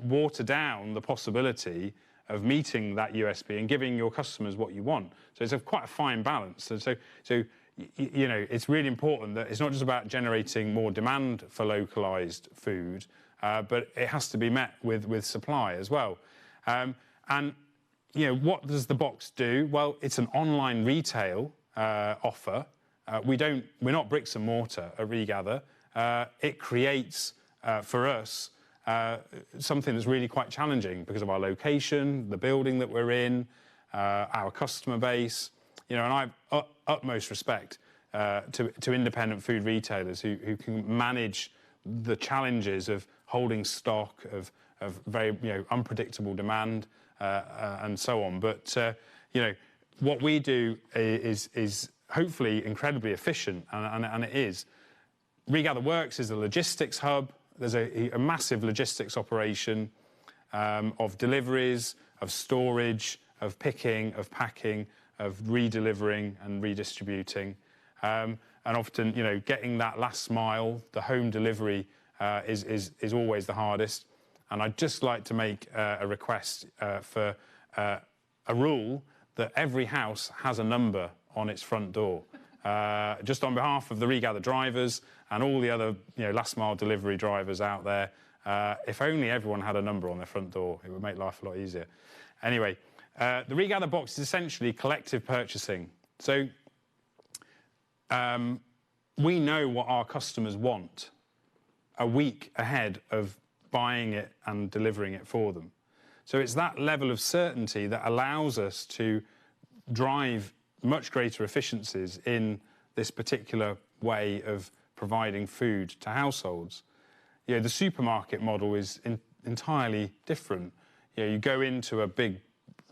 S3: water down the possibility of meeting that USP and giving your customers what you want. So it's quite a fine balance. So it's really important that it's not just about generating more demand for localised food, but it has to be met with supply as well. And what does the box do? Well, it's an online retail offer. We're not bricks and mortar at Regather. It creates for us something that's really quite challenging because of our location, the building that we're in, our customer base. And I have utmost respect to independent food retailers who can manage the challenges of holding stock, of very unpredictable demand, and so on. But what we do is hopefully incredibly efficient, and it is. Regather Works is a logistics hub. There's a massive logistics operation of deliveries, of storage, of picking, of packing, of redelivering and redistributing. And often, you know, getting that last mile, the home delivery is always the hardest. And I'd just like to make a request for a rule that every house has a number on its front door. Just on behalf of the Regather drivers and all the other, you know, last mile delivery drivers out there, if only everyone had a number on their front door, it would make life a lot easier. Anyway, the Regather box is essentially collective purchasing. So we know what our customers want a week ahead of buying it and delivering it for them. So it's that level of certainty that allows us to drive much greater efficiencies in this particular way of providing food to households. You know, the supermarket model is entirely different. You know, you go into a big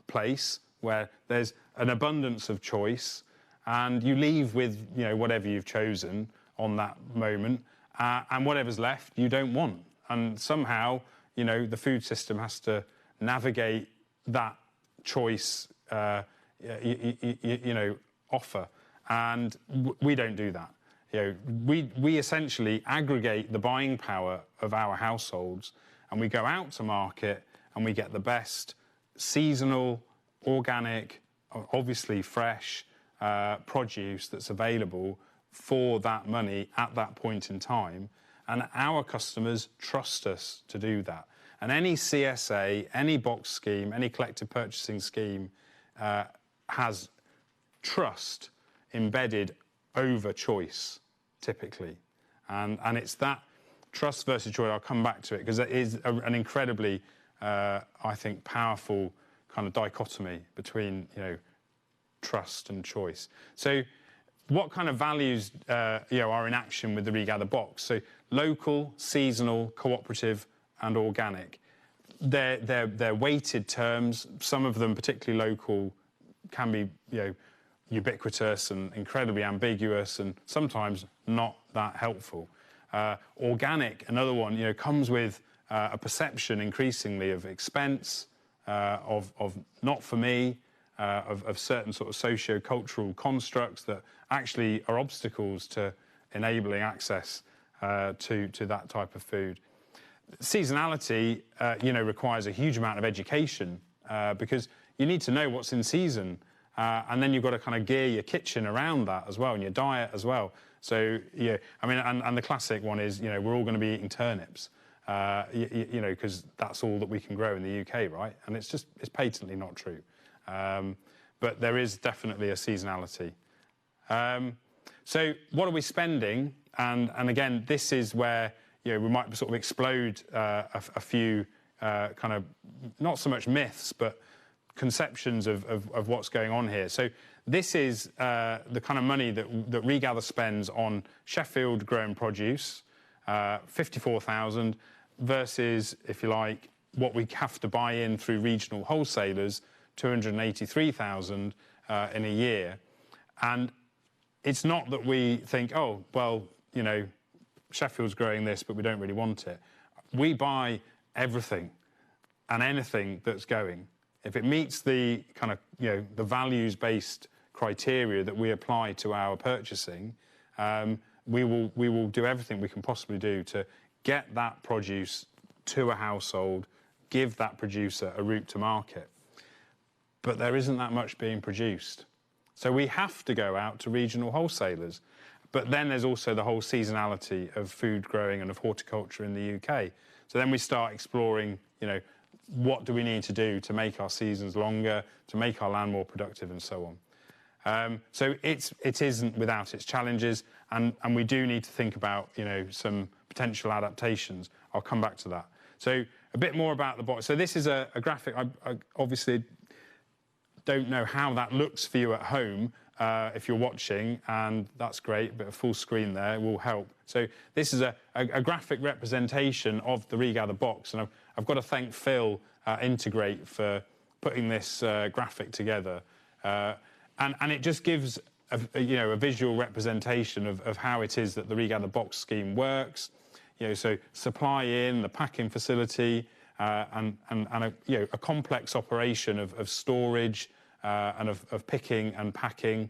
S3: place where there's an abundance of choice, and you leave with, you know, whatever you've chosen on that moment, and whatever's left you don't want. And somehow, you know, the food system has to navigate that choice, you know, offer. And we don't do that. You know, we essentially aggregate the buying power of our households, and we go out to market and we get the best seasonal, organic, obviously fresh produce that's available for that money at that point in time. And our customers trust us to do that. And any CSA, any box scheme, any collective purchasing scheme has trust embedded over choice, typically. And it's that trust versus choice, I'll come back to it, because it is an incredibly, I think, powerful kind of dichotomy between, you know, trust and choice. So what kind of values, you know, are in action with the Regather box? So local, seasonal, cooperative, and organic. They're weighted terms. Some of them, particularly local, can be, you know, ubiquitous and incredibly ambiguous, and sometimes not that helpful. Organic, another one, you know, comes with a perception increasingly of expense, of not for me, of certain sort of socio-cultural constructs that actually are obstacles to enabling access to that type of food. Seasonality, you know, requires a huge amount of education because you need to know what's in season, and then you've got to kind of gear your kitchen around that as well, and your diet as well. So, yeah, I mean, and the classic one is, you know, we're all going to be eating turnips, you know, because that's all that we can grow in the UK, right? And it's patently not true. But there is definitely a seasonality. So what are we spending? And again, this is where, you know, we might sort of explode a few kind of, not so much myths, but conceptions of what's going on here. So this is the kind of money that Regather spends on Sheffield grown produce, 54,000, versus, if you like, what we have to buy in through regional wholesalers, 283,000 in a year. And it's not that we think, oh, well, you know, Sheffield's growing this, but we don't really want it. We buy everything and anything that's going. If it meets the kind of, you know, the values-based criteria that we apply to our purchasing, we will do everything we can possibly do to get that produce to a household, give that producer a route to market. But there isn't that much being produced. So we have to go out to regional wholesalers. But then there's also the whole seasonality of food growing and of horticulture in the UK. So then we start exploring, you know, what do we need to do to make our seasons longer, to make our land more productive, and so on. So it isn't without its challenges, and we do need to think about, you know, some potential adaptations. I'll come back to that. So a bit more about the box. So this is a graphic. I obviously don't know how that looks for you at home if you're watching, and that's great, but a full screen there will help. So this is a graphic representation of the Regather box, and I've got to thank Phil Integrate for putting this graphic together. And it just gives a visual representation of how it is that the Regather box scheme works. so supply in, the packing facility, and a complex operation of storage and of picking and packing.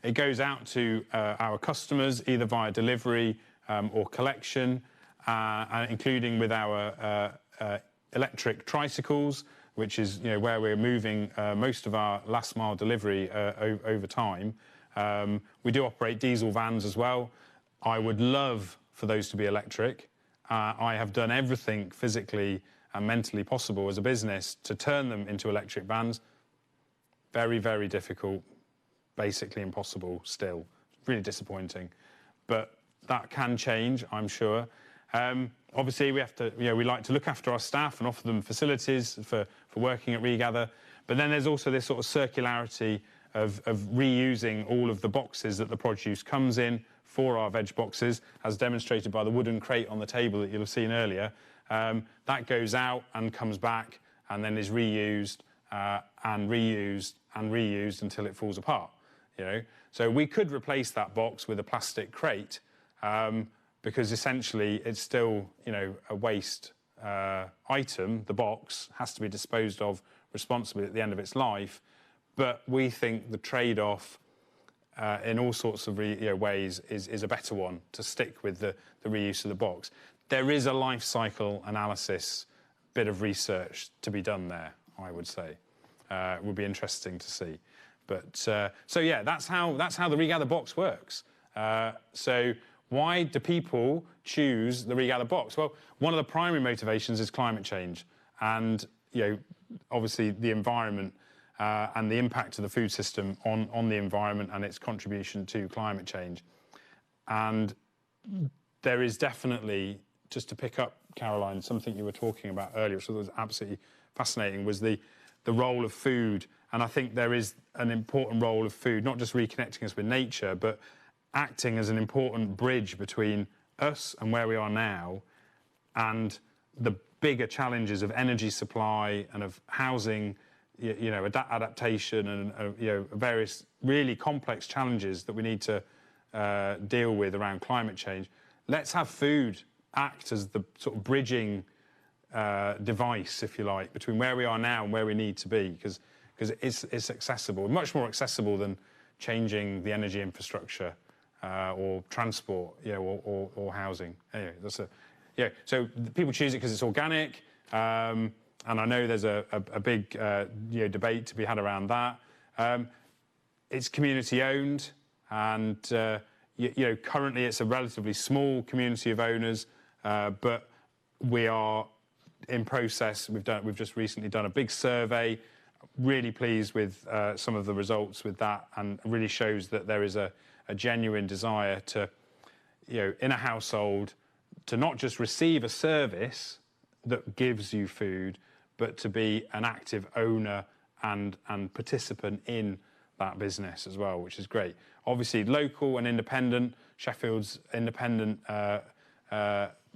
S3: It goes out to our customers either via delivery or collection, including with our electric tricycles, which is where we're moving most of our last mile delivery over time. We do operate diesel vans as well. I would love for those to be electric. I have done everything physically and mentally possible as a business to turn them into electric vans. Very, very difficult, basically impossible still. Really disappointing. But that can change, I'm sure. Obviously, we have to, we like to look after our staff and offer them facilities for working at Regather. But then there's also this sort of circularity of reusing all of the boxes that the produce comes in for our veg boxes, as demonstrated by the wooden crate on the table that you'll have seen earlier. That goes out and comes back and then is reused and reused and reused until it falls apart. So we could replace that box with a plastic crate, because essentially it's still, a waste item. The box has to be disposed of responsibly at the end of its life. But we think the trade-off in all sorts of ways is a better one, to stick with the reuse of the box. There is a life cycle analysis bit of research to be done there, I would say. It would be interesting to see. But so yeah, that's how the Regather box works. So why do people choose the Regather box? Well, one of the primary motivations is climate change, and obviously the environment and the impact of the food system on the environment and its contribution to climate change. And there is definitely, just to pick up, Caroline, something you were talking about earlier, which was absolutely fascinating, was the role of food. And I think there is an important role of food, not just reconnecting us with nature, but acting as an important bridge between us and where we are now and the bigger challenges of energy supply and of housing, adaptation and various really complex challenges that we need to deal with around climate change. Let's have food act as the sort of bridging device, if you like, between where we are now and where we need to be, because it's accessible, much more accessible than changing the energy infrastructure or transport, or housing. Anyway, so people choose it because it's organic, and I know there's a big debate to be had around that. It's community owned, and currently it's a relatively small community of owners, but we are in process. We've just recently done a big survey. Really pleased with some of the results with that, and it really shows that there is a genuine desire to, in a household, to not just receive a service that gives you food, but to be an active owner and participant in that business as well, which is great. Obviously, local and independent, Sheffield's independent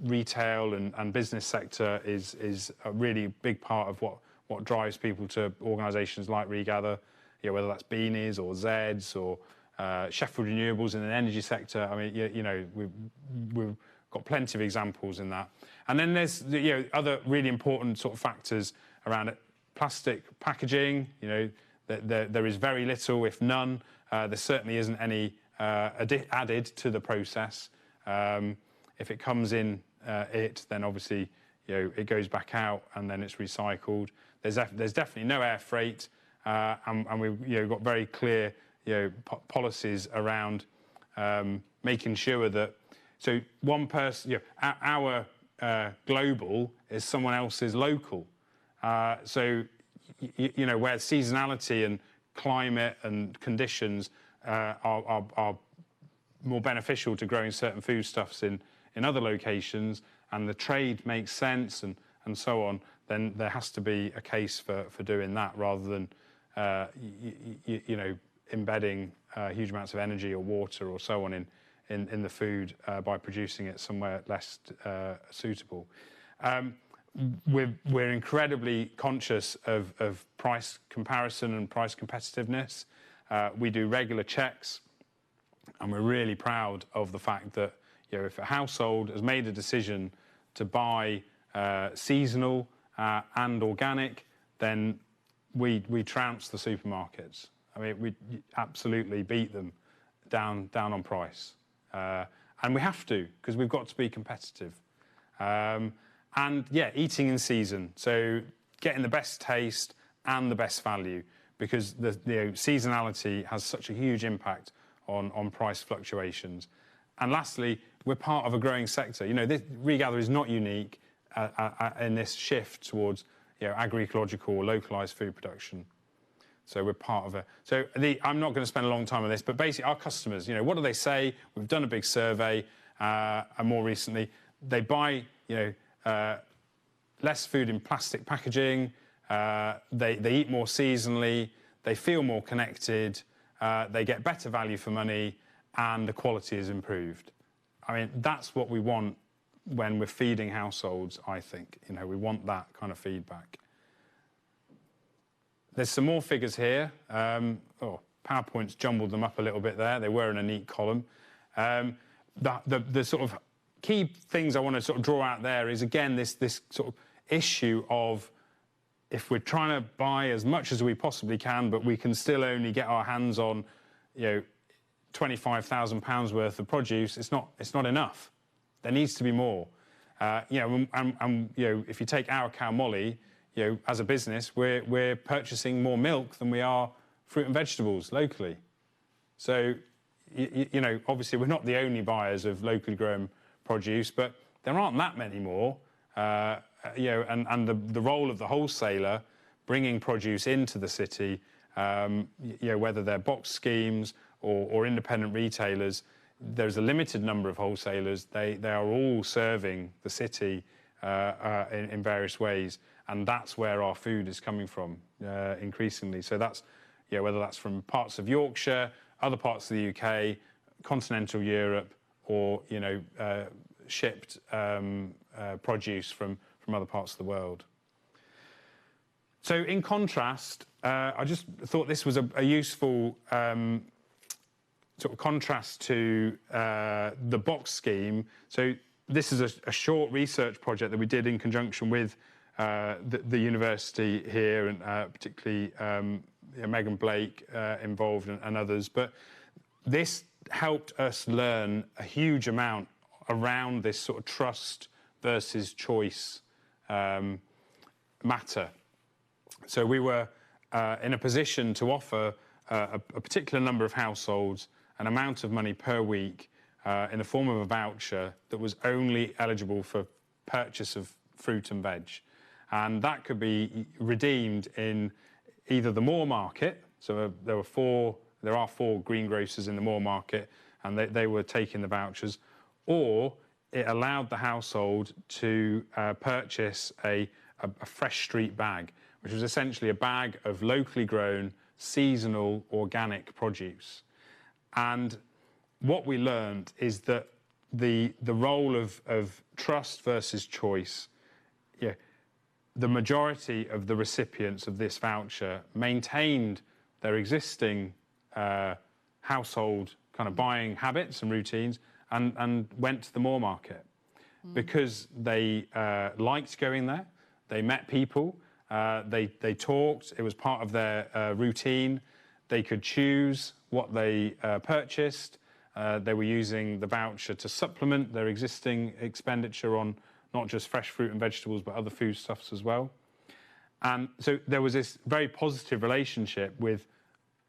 S3: retail and business sector is a really big part of what drives people to organisations like Regather, whether that's Beanies or Zeds or Sheffield Renewables in the energy sector. I mean, we've got plenty of examples in that. And then there's other really important sort of factors around it. Plastic packaging, there is very little, if none. There certainly isn't any added to the process. If it comes in then obviously it goes back out and then it's recycled. There's definitely no air freight, and we've got very clear policies around making sure that, so one person, our global is someone else's local. So where seasonality and climate and conditions are more beneficial to growing certain foodstuffs in other locations, and the trade makes sense and so on, then there has to be a case for doing that, rather than embedding huge amounts of energy or water or so on in the food by producing it somewhere less suitable. We're incredibly conscious of price comparison and price competitiveness. We do regular checks, and we're really proud of the fact that if a household has made a decision to buy seasonal and organic, then we trounce the supermarkets. I mean, we absolutely beat them down on price. And we have to, because we've got to be competitive. And yeah, eating in season. So getting the best taste and the best value, because the seasonality has such a huge impact on price fluctuations. And lastly, we're part of a growing sector. Regather is not unique in this shift towards agroecological or localised food production. So we're part of it. So I'm not going to spend a long time on this, but basically our customers, what do they say? We've done a big survey, and more recently, they buy, less food in plastic packaging. They eat more seasonally. They feel more connected. They get better value for money, and the quality is improved. I mean, that's what we want when we're feeding households, I think. We want that kind of feedback. There's some more figures here. PowerPoint's jumbled them up a little bit there. They were in a neat column. The sort of key things I want to sort of draw out there is, again, this sort of issue of, if we're trying to buy as much as we possibly can, but we can still only get our hands on, £25,000 worth of produce, it's not enough. There needs to be more. If you take our cow Molly, as a business, we're purchasing more milk than we are fruit and vegetables locally. So, obviously we're not the only buyers of locally grown produce, but there aren't that many more. And the role of the wholesaler bringing produce into the city, whether they're box schemes or independent retailers, there's a limited number of wholesalers. They are all serving the city in various ways, and that's where our food is coming from increasingly. So that's whether that's from parts of Yorkshire, other parts of the UK, continental Europe, or shipped produce from other parts of the world. So in contrast, I just thought this was a useful sort of contrast to the box scheme. So this is a short research project that we did in conjunction with the university here, and particularly Megan Blake involved and others. But this helped us learn a huge amount around this sort of trust versus choice matter. So we were in a position to offer a particular number of households an amount of money per week in the form of a voucher that was only eligible for purchase of fruit and veg. And that could be redeemed in either the Moore Market. So there are four greengrocers in the Moore Market, and they were taking the vouchers, or it allowed the household to purchase a fresh street bag, which was essentially a bag of locally grown, seasonal, organic produce. And what we learned is that the role of trust versus choice, the majority of the recipients of this voucher maintained their existing household kind of buying habits and routines, and went to the Moore Market because they liked going there. They met people, they talked, it was part of their routine. They could choose what they purchased. They were using the voucher to supplement their existing expenditure on not just fresh fruit and vegetables, but other foodstuffs as well. And so there was this very positive relationship with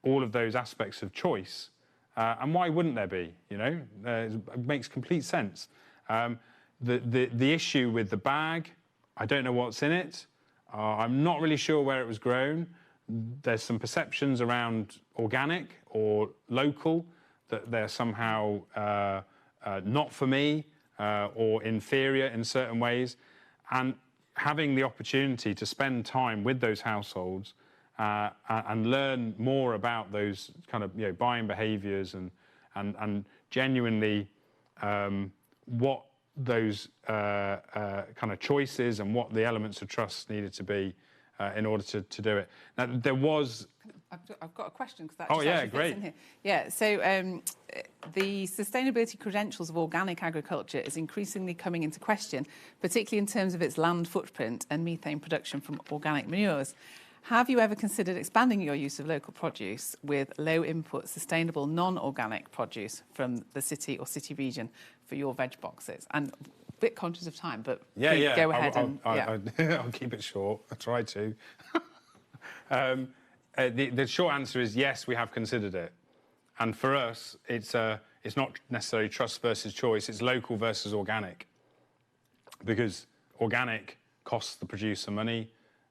S3: all of those aspects of choice. And why wouldn't there be? It makes complete sense. The issue with the bag, I don't know what's in it. I'm not really sure where it was grown. There's some perceptions around organic or local that they're somehow not for me or inferior in certain ways. And having the opportunity to spend time with those households and learn more about those kind of buying behaviours and genuinely what those kind of choices and what the elements of trust needed to be in order to do it. Now there was.
S2: I've got a question because that
S3: fits
S2: in here. Yeah. So the sustainability credentials of organic agriculture is increasingly coming into question, particularly in terms of its land footprint and methane production from organic manures. Have you ever considered expanding your use of local produce with low input, sustainable, non-organic produce from the city or city region for your veg boxes? And a bit conscious of time, but please go ahead.
S3: I'll keep it short. I try to. The short answer is yes, we have considered it. And for us, it's not necessarily trust versus choice, it's local versus organic. Because organic costs the producer money.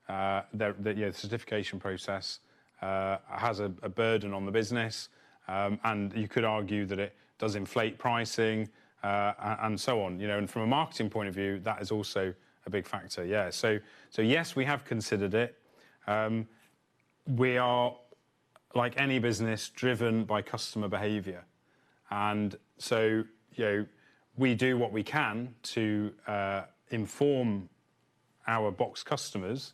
S3: The certification process has a burden on the business, and you could argue that it does inflate pricing and so on. And from a marketing point of view, that is also a big factor. Yeah. So yes, we have considered it. We are, like any business, driven by customer behaviour, and so we do what we can to inform our box customers.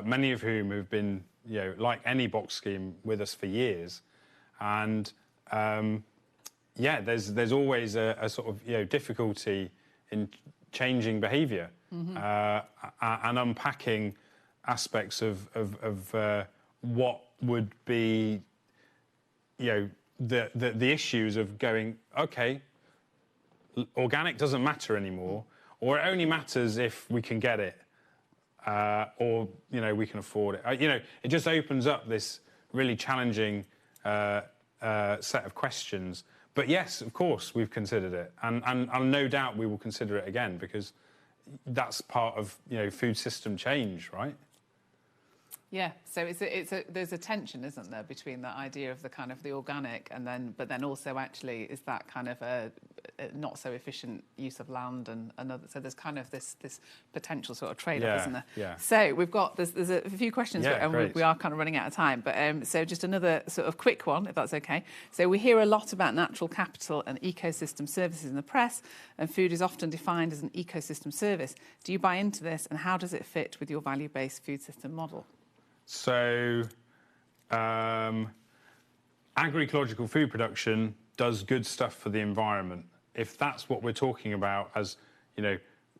S3: Many of whom have been, like any box scheme, with us for years, and there's always a sort of difficulty in changing behaviour and unpacking aspects of what would be, the issues of going, okay, organic doesn't matter anymore, or it only matters if we can get it. Or we can afford it. It just opens up this really challenging set of questions. But yes, of course, we've considered it, and no doubt we will consider it again, because that's part of food system change, right?
S2: Yeah, so there's a tension, isn't there, between that idea of the kind of the organic but then also actually is that kind of a not so efficient use of land and another. So there's kind of this potential sort of trade-off, isn't there?
S3: Yeah.
S2: So there's a few questions, and we are kind of running out of time. But so just another sort of quick one, if that's okay. So we hear a lot about natural capital and ecosystem services in the press, and food is often defined as an ecosystem service. Do you buy into this, and how does it fit with your value-based food system model?
S3: So, agroecological food production does good stuff for the environment. If that's what we're talking about as,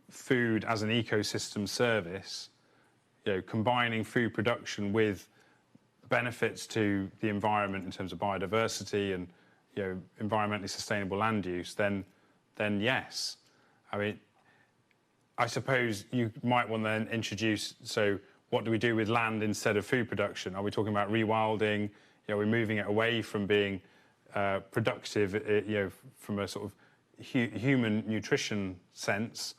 S3: food as an ecosystem service, combining food production with benefits to the environment in terms of biodiversity and, environmentally sustainable land use, then yes. I mean, I suppose you might want to then introduce, what do we do with land instead of food production? Are we talking about rewilding? We're moving it away from being productive, from a sort of human nutrition sense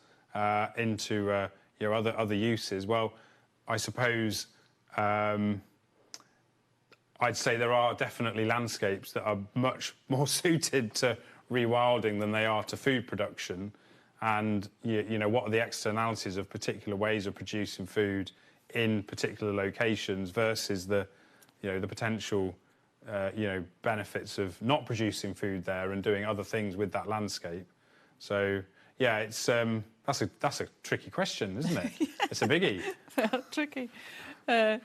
S3: into other uses. Well, I suppose I'd say there are definitely landscapes that are much more suited to rewilding than they are to food production. And what are the externalities of particular ways of producing food in particular locations versus the potential benefits of not producing food there and doing other things with that landscape. So yeah, it's that's a tricky question, isn't it? Yeah. It's a biggie.
S2: Tricky. There's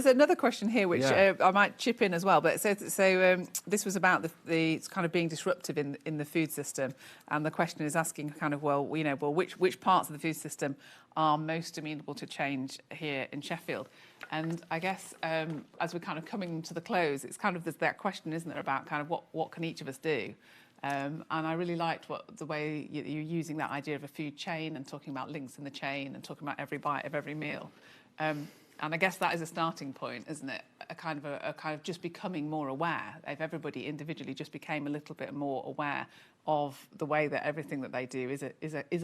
S2: another question here which I might chip in as well. But this was about the kind of being disruptive in the food system, and the question is asking kind of which parts of the food system are most amenable to change here in Sheffield. And I guess as we're kind of coming to the close, it's kind of there's that question, isn't there, about kind of what can each of us do. And I really liked the way you're using that idea of a food chain and talking about links in the chain and talking about every bite of every meal. And I guess that is a starting point, isn't it? A kind of just becoming more aware. If everybody individually just became a little bit more aware of the way that everything that they do is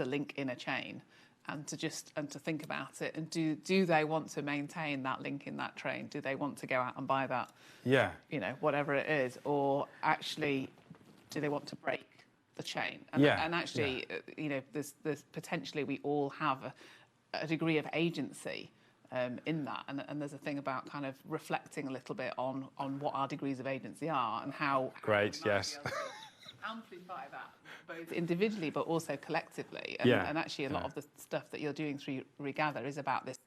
S2: a link in a chain, and to think about it, and do they want to maintain that link in that train? Do they want to go out and buy that? Yeah. Whatever it is, or actually, do they want to break the chain? And actually, there's potentially we all have a degree of agency in that, and there's a thing about kind of reflecting a little bit on what our degrees of agency are and how amplify that both individually but also collectively, and actually a lot of the stuff that you're doing through Regather is about this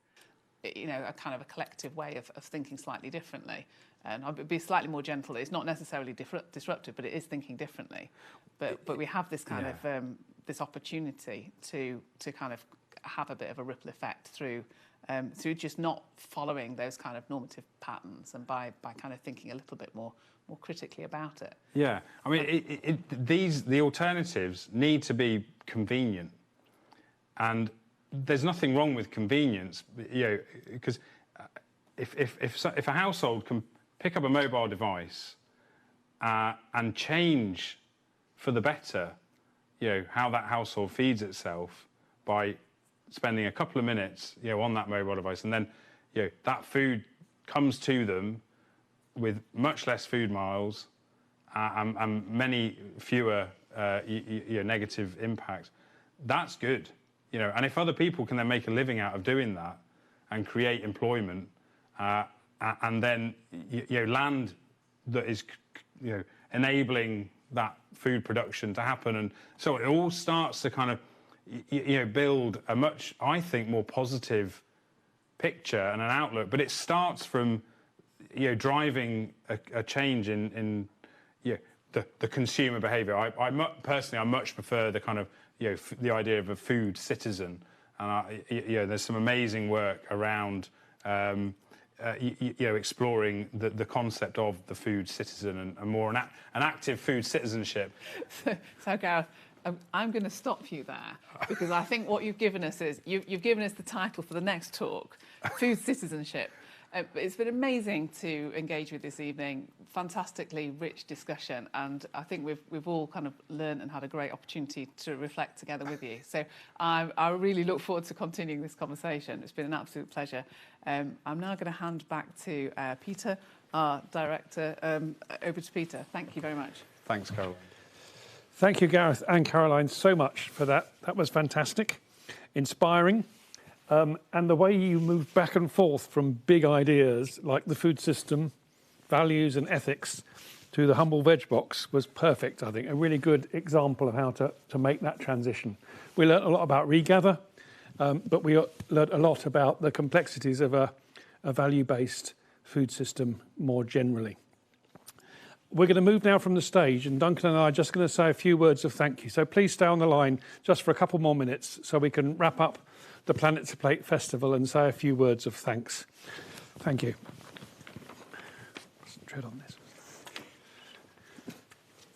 S2: a kind of a collective way of thinking slightly differently. And I'd be slightly more gentle. It's not necessarily disruptive, but it is thinking differently. But we have this kind of this opportunity to kind of have a bit of a ripple effect through just not following those kind of normative patterns, and by kind of thinking a little bit more critically about it.
S3: Yeah, I mean, the alternatives need to be convenient, and there's nothing wrong with convenience, because if a household can pick up a mobile device and change for the better, how that household feeds itself by spending a couple of minutes, on that mobile device, and then, that food comes to them with much less food miles and many fewer negative impacts. That's good, And if other people can then make a living out of doing that and create employment, and then land that is enabling that food production to happen, and so it all starts to kind of build a much, I think, more positive picture and an outlook. But it starts from driving a change in the consumer behaviour. I much prefer the kind of the idea of a food citizen, and there's some amazing work around exploring the concept of the food citizen and more an active food citizenship.
S2: So Gareth, I'm going to stop you there, because I think what you've given us is you've given us the title for the next talk, food citizenship. It's been amazing to engage with this evening. Fantastically rich discussion, and I think we've all kind of learned and had a great opportunity to reflect together with you. So I really look forward to continuing this conversation. It's been an absolute pleasure. I'm now going to hand back to Peter, our director. Over to Peter. Thank you very much.
S3: Thanks, Caroline.
S1: Thank you, Gareth and Caroline, so much for that. That was fantastic, inspiring. And the way you moved back and forth from big ideas like the food system, values and ethics, to the humble veg box was perfect, I think. A really good example of how to make that transition. We learnt a lot about Regather, but we learnt a lot about the complexities of a value-based food system more generally. We're going to move now from the stage, and Duncan and I are just going to say a few words of thank you. So please stay on the line just for a couple more minutes so we can wrap up the Planet to Plate Festival and say a few words of thanks. Thank you. Tread on this.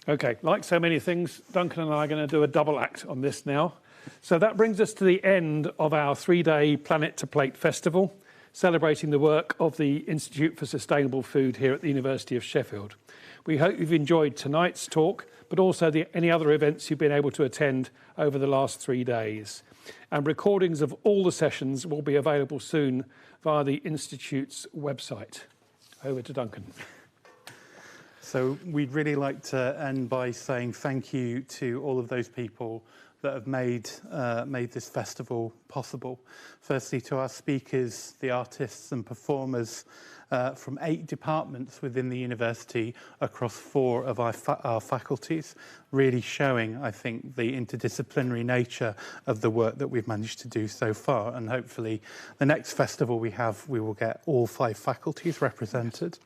S1: Okay, like so many things, Duncan and I are going to do a double act on this now. So that brings us to the end of our 3-day Planet to Plate Festival, celebrating the work of the Institute for Sustainable Food here at the University of Sheffield. We hope you've enjoyed tonight's talk, but also any other events you've been able to attend over the last 3 days. And recordings of all the sessions will be available soon via the Institute's website. Over to Duncan.
S4: So we'd really like to end by saying thank you to all of those people that have made this festival possible. Firstly, to our speakers, the artists and performers from 8 departments within the university across 4 of our faculties, really showing, I think, the interdisciplinary nature of the work that we've managed to do so far. And hopefully the next festival we will get all 5 faculties represented.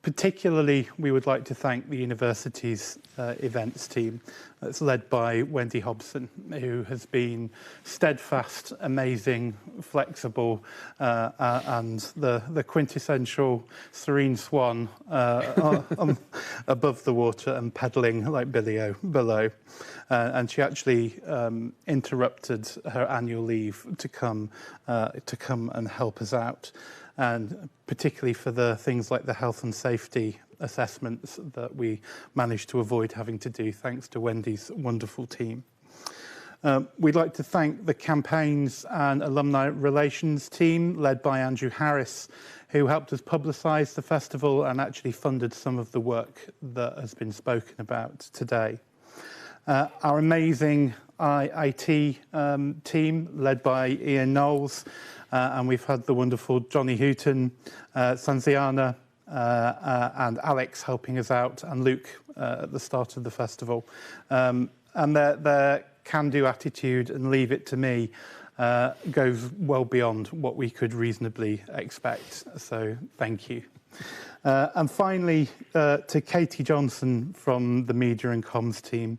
S4: Particularly, we would like to thank the university's events team. It's led by Wendy Hobson, who has been steadfast, amazing, flexible, and the quintessential serene swan above the water and pedalling like Billy O below. And she actually interrupted her annual leave to come and help us out. And particularly for the things like the health and safety assessments that we managed to avoid having to do, thanks to Wendy's wonderful team. We'd like to thank the campaigns and alumni relations team led by Andrew Harris, who helped us publicise the festival and actually funded some of the work that has been spoken about today. Our amazing IT team led by Ian Knowles, and we've had the wonderful Johnny Hooton, Sanziana, and Alex helping us out, and Luke at the start of the festival. And their can-do attitude and leave it to me goes well beyond what we could reasonably expect. So thank you. And finally, to Katie Johnson from the Media and Comms team.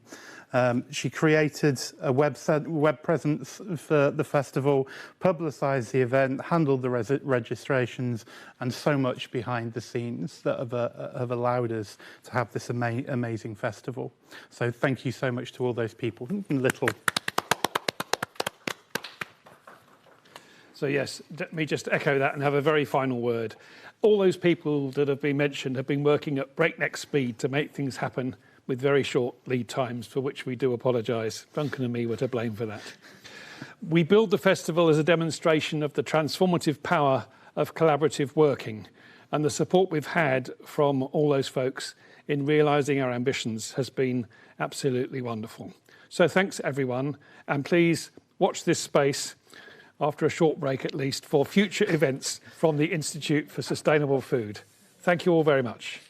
S4: She created a web presence for the festival, publicised the event, handled the registrations, and so much behind the scenes that have allowed us to have this amazing festival. So thank you so much to all those people.
S1: So yes, let me just echo that and have a very final word. All those people that have been mentioned have been working at breakneck speed to make things happen with very short lead times, for which we do apologise. Duncan and me were to blame for that. We build the festival as a demonstration of the transformative power of collaborative working, and the support we've had from all those folks in realising our ambitions has been absolutely wonderful. So thanks everyone, and please watch this space, after a short break at least, for future events from the Institute for Sustainable Food. Thank you all very much.